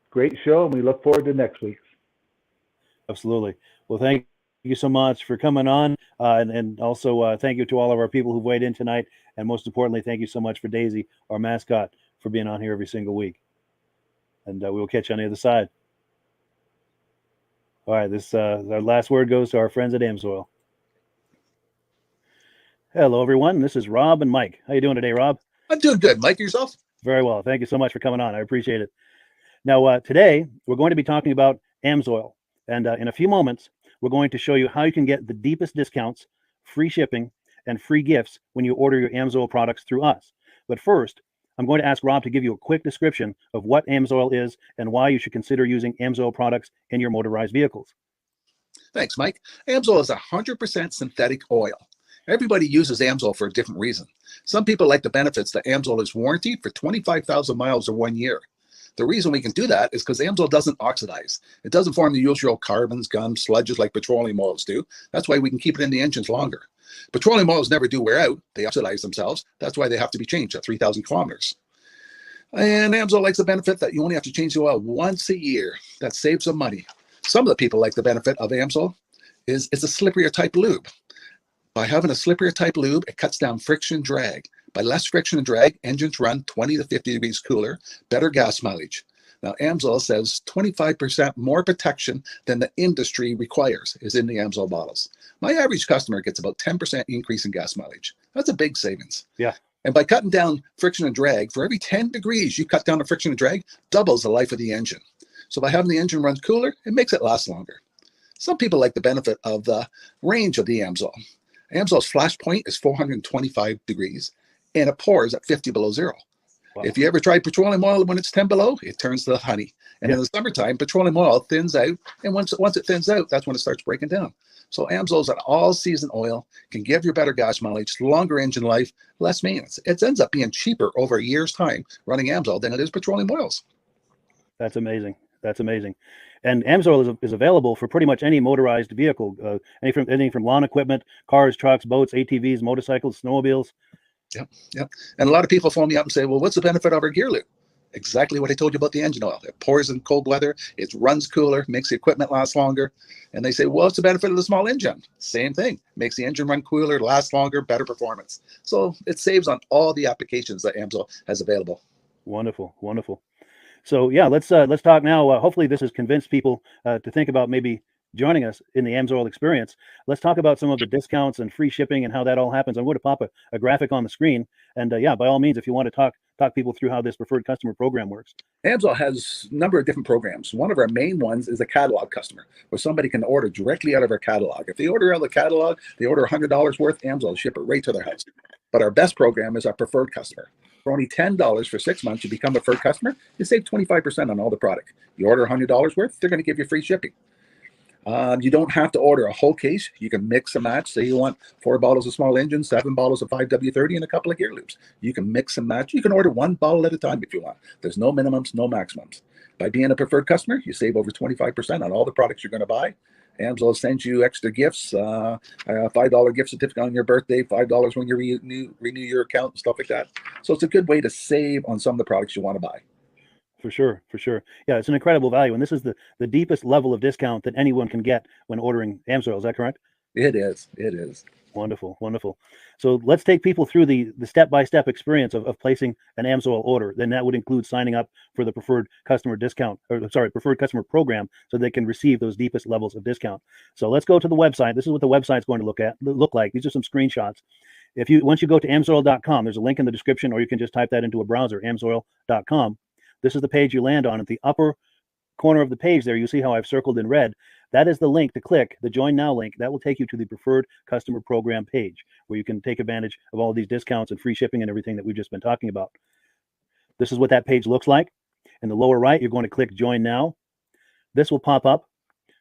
Great show, and we look forward to next week. Absolutely. Well, thank you so much for coming on. And also thank you to all of our people who weighed in tonight. And most importantly, thank you so much for Daisy, our mascot, for being on here every single week. And we will catch you on the other side. All right, this our last word goes to our friends at AMSOIL. Hello, everyone. This is Rob and Mike. How you doing today, Rob? I'm doing good. Mike, yourself? Very well. Thank you so much for coming on. I appreciate it. Now, today, we're going to be talking about AMSOIL. And in a few moments, we're going to show you how you can get the deepest discounts, free shipping, and free gifts when you order your AMSOIL products through us. But first, I'm going to ask Rob to give you a quick description of what AMSOIL is and why you should consider using AMSOIL products in your motorized vehicles. Thanks, Mike. AMSOIL is 100% synthetic oil. Everybody uses AMSOIL for a different reason. Some people like the benefits that AMSOIL is warranted for 25,000 miles or 1 year. The reason we can do that is because AMSOIL doesn't oxidize. It doesn't form the usual carbons, gums, sludges like petroleum oils do. That's why we can keep it in the engines longer. Petroleum oils never do wear out. They oxidize themselves. That's why they have to be changed at 3,000 kilometers. And AMSOIL likes the benefit that you only have to change the oil once a year. That saves some money. Some of the people like the benefit of AMSOIL is it's a slipperier type lube. By having a slipperier type lube, it cuts down friction and drag. By less friction and drag, engines run 20 to 50 degrees cooler, better gas mileage. Now, AMSOIL says 25% more protection than the industry requires is in the AMSOIL bottles. My average customer gets about 10% increase in gas mileage. That's a big savings. Yeah. And by cutting down friction and drag, for every 10 degrees you cut down the friction and drag, doubles the life of the engine. So by having the engine run cooler, it makes it last longer. Some people like the benefit of the range of the AMSOIL. AMSOIL's flash point is 425 degrees, and it pours at 50 below zero. Wow. If you ever try petroleum oil when it's 10 below, it turns to honey. And in the summertime, petroleum oil thins out, and once it thins out, that's when it starts breaking down. So AMSOIL's an all-season oil, can give you better gas mileage, longer engine life, less maintenance. It ends up being cheaper over a year's time running AMSOIL than it is petroleum oils. That's amazing. That's amazing. And AMSOIL is available for pretty much any motorized vehicle, anything from lawn equipment, cars, trucks, boats, ATVs, motorcycles, snowmobiles. Yep. And a lot of people phone me up and say, well, what's the benefit of our gear lube? Exactly what I told you about the engine oil. It pours in cold weather, it runs cooler, makes the equipment last longer. And they say, well, what's the benefit of the small engine? Same thing. Makes the engine run cooler, last longer, better performance. So it saves on all the applications that AMSOIL has available. Wonderful, wonderful. So yeah, let's talk now. Hopefully this has convinced people to think about maybe joining us in the AMSOIL experience. Let's talk about some of the discounts and free shipping and how that all happens. I'm going to pop a graphic on the screen. And yeah, by all means, if you want to talk people through how this preferred customer program works. AMSOIL has a number of different programs. One of our main ones is a catalog customer, where somebody can order directly out of our catalog. If they order out of the catalog, they order $100 worth, AMSOIL will ship it right to their house. But our best program is our preferred customer. For only $10 for 6 months, you become a preferred customer. You save 25% on all the product. You order $100 worth, they're going to give you free shipping. You don't have to order a whole case. You can mix and match. Say you want 4 bottles of small engine, 7 bottles of 5W30, and a couple of gear loops. You can mix and match. You can order 1 bottle at a time if you want. There's no minimums, no maximums. By being a preferred customer, you save over 25% on all the products you're going to buy. AMSOIL sends you extra gifts, $5 gift certificate on your birthday, $5 when you renew your account, and stuff like that. So it's a good way to save on some of the products you want to buy. For sure, for sure. Yeah, it's an incredible value. And this is the deepest level of discount that anyone can get when ordering AMSOIL. Is that correct? It is. It is. Wonderful, wonderful. So let's take people through the step-by-step experience of placing an AMSOIL order. Then that would include signing up for the preferred customer preferred customer program, so they can receive those deepest levels of discount. So let's go to the website. This is what the website's going to look like. These are some screenshots. Once you go to amsoil.com, there's a link in the description, or you can just type that into a browser, amsoil.com. This is the page you land on. At the upper corner of the page there, you see how I've circled in red. That is the link to click, the Join Now link. That will take you to the Preferred Customer Program page, where you can take advantage of all these discounts and free shipping and everything that we've just been talking about. This is what that page looks like. In the lower right, you're going to click Join Now. This will pop up.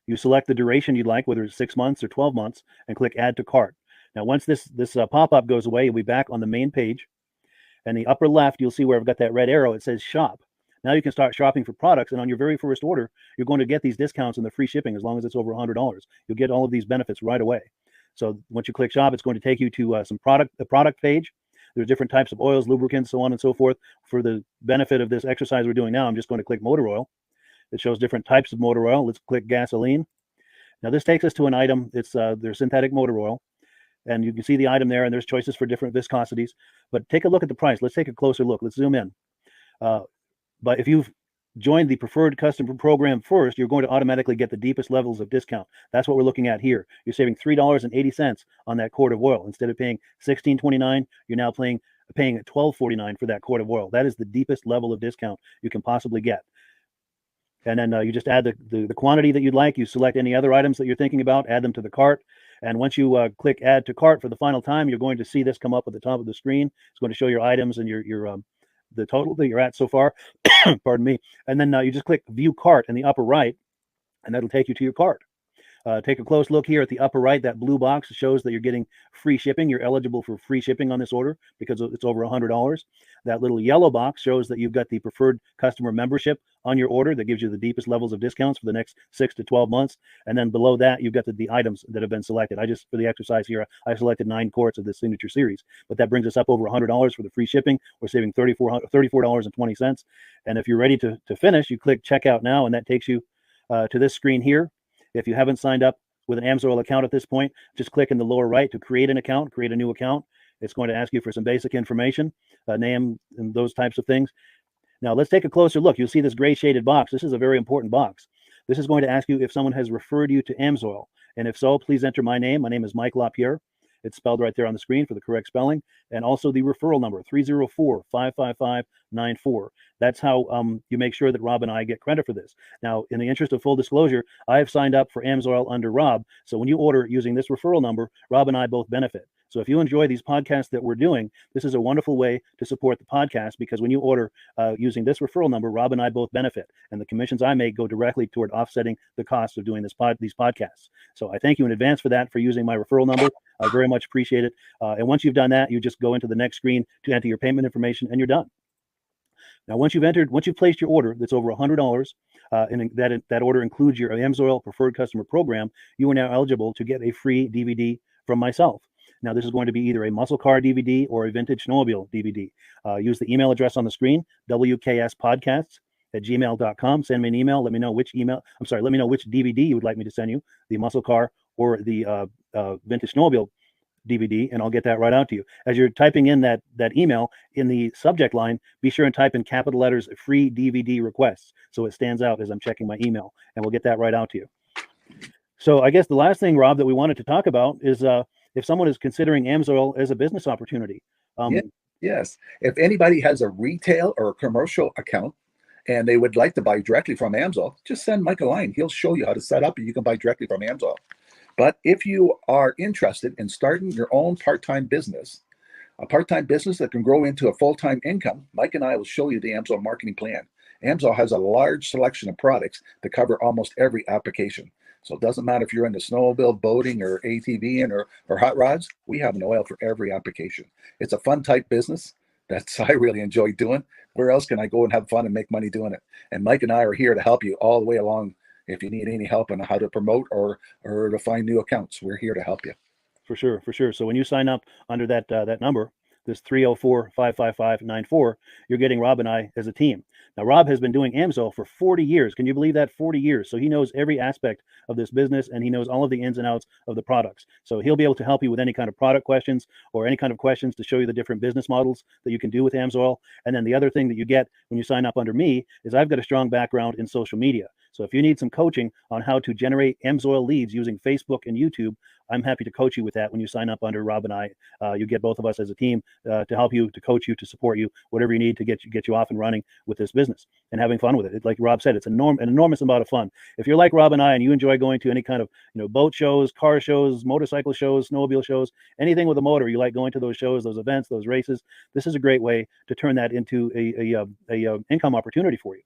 You select the duration you'd like, whether it's 6 months or 12 months, and click Add to Cart. Now, once this pop-up goes away, you'll be back on the main page. And the upper left, you'll see where I've got that red arrow. It says Shop. Now you can start shopping for products, and on your very first order, you're going to get these discounts and the free shipping as long as it's over $100. You'll get all of these benefits right away. So once you click shop, it's going to take you to a product page. There's different types of oils, lubricants, so on and so forth. For the benefit of this exercise we're doing now, I'm just going to click motor oil. It shows different types of motor oil. Let's click gasoline. Now this takes us to an item. It's their synthetic motor oil, and you can see the item there, and there's choices for different viscosities. But take a look at the price. Let's take a closer look. Let's zoom in. But if you've joined the preferred customer program first, you're going to automatically get the deepest levels of discount. That's what we're looking at here. You're saving $3.80 on that quart of oil. Instead of paying $16.29, you're now paying $12.49 for that quart of oil. That is the deepest level of discount you can possibly get. And then you just add the quantity that you'd like. You select any other items that you're thinking about, add them to the cart. And once you click add to cart for the final time, you're going to see this come up at the top of the screen. It's going to show your items and your the total that you're at so far. Pardon me. And then you just click view cart in the upper right, and that'll take you to your cart. Take a close look here at the upper right. That blue box shows that you're getting free shipping. You're eligible for free shipping on this order because it's over $100. That little yellow box shows that you've got the preferred customer membership on your order that gives you the deepest levels of discounts for the next 6 to 12 months. And then below that, you've got the items that have been selected. For the exercise here, I selected 9 quarts of the signature series, but that brings us up over $100 for the free shipping. We're saving $34.20. And if you're ready to finish, you click checkout now, and that takes you to this screen here. If you haven't signed up with an AMSOIL account at this point, just click in the lower right to create an account, create a new account. It's going to ask you for some basic information, name, and those types of things. Now let's take a closer look. You'll see this gray shaded box. This is a very important box. This is going to ask you if someone has referred you to AMSOIL. And if so, please enter my name. My name is Mike LaPierre. It's spelled right there on the screen for the correct spelling. And also the referral number, 304-555-94. That's how you make sure that Rob and I get credit for this. Now, in the interest of full disclosure, I have signed up for AMSOIL under Rob. So when you order using this referral number, Rob and I both benefit. So if you enjoy these podcasts that we're doing, this is a wonderful way to support the podcast, because when you order using this referral number, Rob and I both benefit. And the commissions I make go directly toward offsetting the cost of doing these podcasts. So I thank you in advance for that, for using my referral number. I very much appreciate it. And once you've done that, you just go into the next screen to enter your payment information, and you're done. Now, once you've placed your order that's over $100, and that order includes your AMSOIL preferred customer program, you are now eligible to get a free DVD from myself. Now, this is going to be either a muscle car DVD or a vintage snowmobile DVD. Use the email address on the screen, wkspodcasts@gmail.com. Send me an email. Let me know which DVD you would like me to send you, the muscle car or the vintage snowmobile DVD, and I'll get that right out to you. As you're typing in that email, in the subject line, be sure and type in capital letters free DVD requests, so it stands out as I'm checking my email, and we'll get that right out to you. So I guess the last thing, Rob, that we wanted to talk about is if someone is considering AMSOIL as a business opportunity. Yes. If anybody has a retail or a commercial account and they would like to buy directly from AMSOIL, just send Mike a line. He'll show you how to set up, and you can buy directly from AMSOIL. But if you are interested in starting your own part-time business, a part-time business that can grow into a full-time income, Mike and I will show you the AMSOIL marketing plan. AMSOIL has a large selection of products that cover almost every application. So it doesn't matter if you're into snowmobile, boating, or ATVing, or hot rods, we have an oil for every application. It's a fun type business. That's I really enjoy doing. Where else can I go and have fun and make money doing it? And Mike and I are here to help you all the way along. If you need any help on how to promote or to find new accounts, we're here to help you. For sure. So when you sign up under that number, this 304-555-94, you're getting Rob and I as a team. Now, Rob has been doing AMSOIL for 40 years. Can you believe that? 40 years. So he knows every aspect of this business, and he knows all of the ins and outs of the products. So he'll be able to help you with any kind of product questions or any kind of questions to show you the different business models that you can do with AMSOIL. And then the other thing that you get when you sign up under me is I've got a strong background in social media. So if you need some coaching on how to generate AMSOIL leads using Facebook and YouTube, I'm happy to coach you with that when you sign up under Rob and I. You get both of us as a team to help you, to coach you, to support you, whatever you need to get you off and running with this business and having fun with it. Like Rob said, it's an enormous amount of fun. If you're like Rob and I and you enjoy going to any kind of boat shows, car shows, motorcycle shows, snowmobile shows, anything with a motor, you like going to those shows, those events, those races, this is a great way to turn that into a income opportunity for you.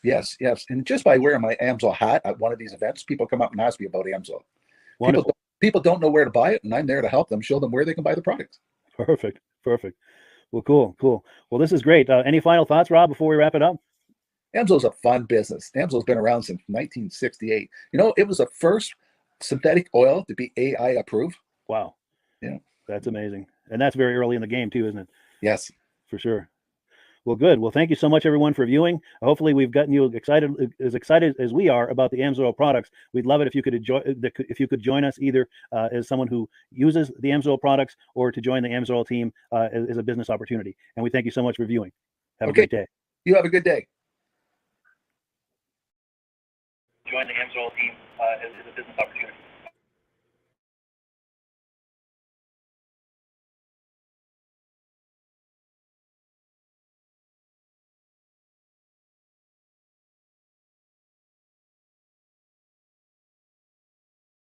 Yes. And just by wearing my AMSOIL hat at one of these events, people come up and ask me about AMSOIL. People don't know where to buy it, and I'm there to help them, show them where they can buy the product. Perfect. Well, cool. Well, this is great. Any final thoughts, Rob, before we wrap it up? AMSO's a fun business. AMSO's been around since 1968. You know, it was the first synthetic oil to be AI approved. Wow. Yeah. That's amazing. And that's very early in the game too, isn't it? Yes. For sure. Well, good. Well, thank you so much, everyone, for viewing. Hopefully, we've gotten you excited as we are about the AMSOIL products. We'd love it if you could join us either as someone who uses the AMSOIL products or to join the AMSOIL team as a business opportunity. And we thank you so much for viewing. Have a great day. You have a good day. Join the AMSOIL team as a business opportunity.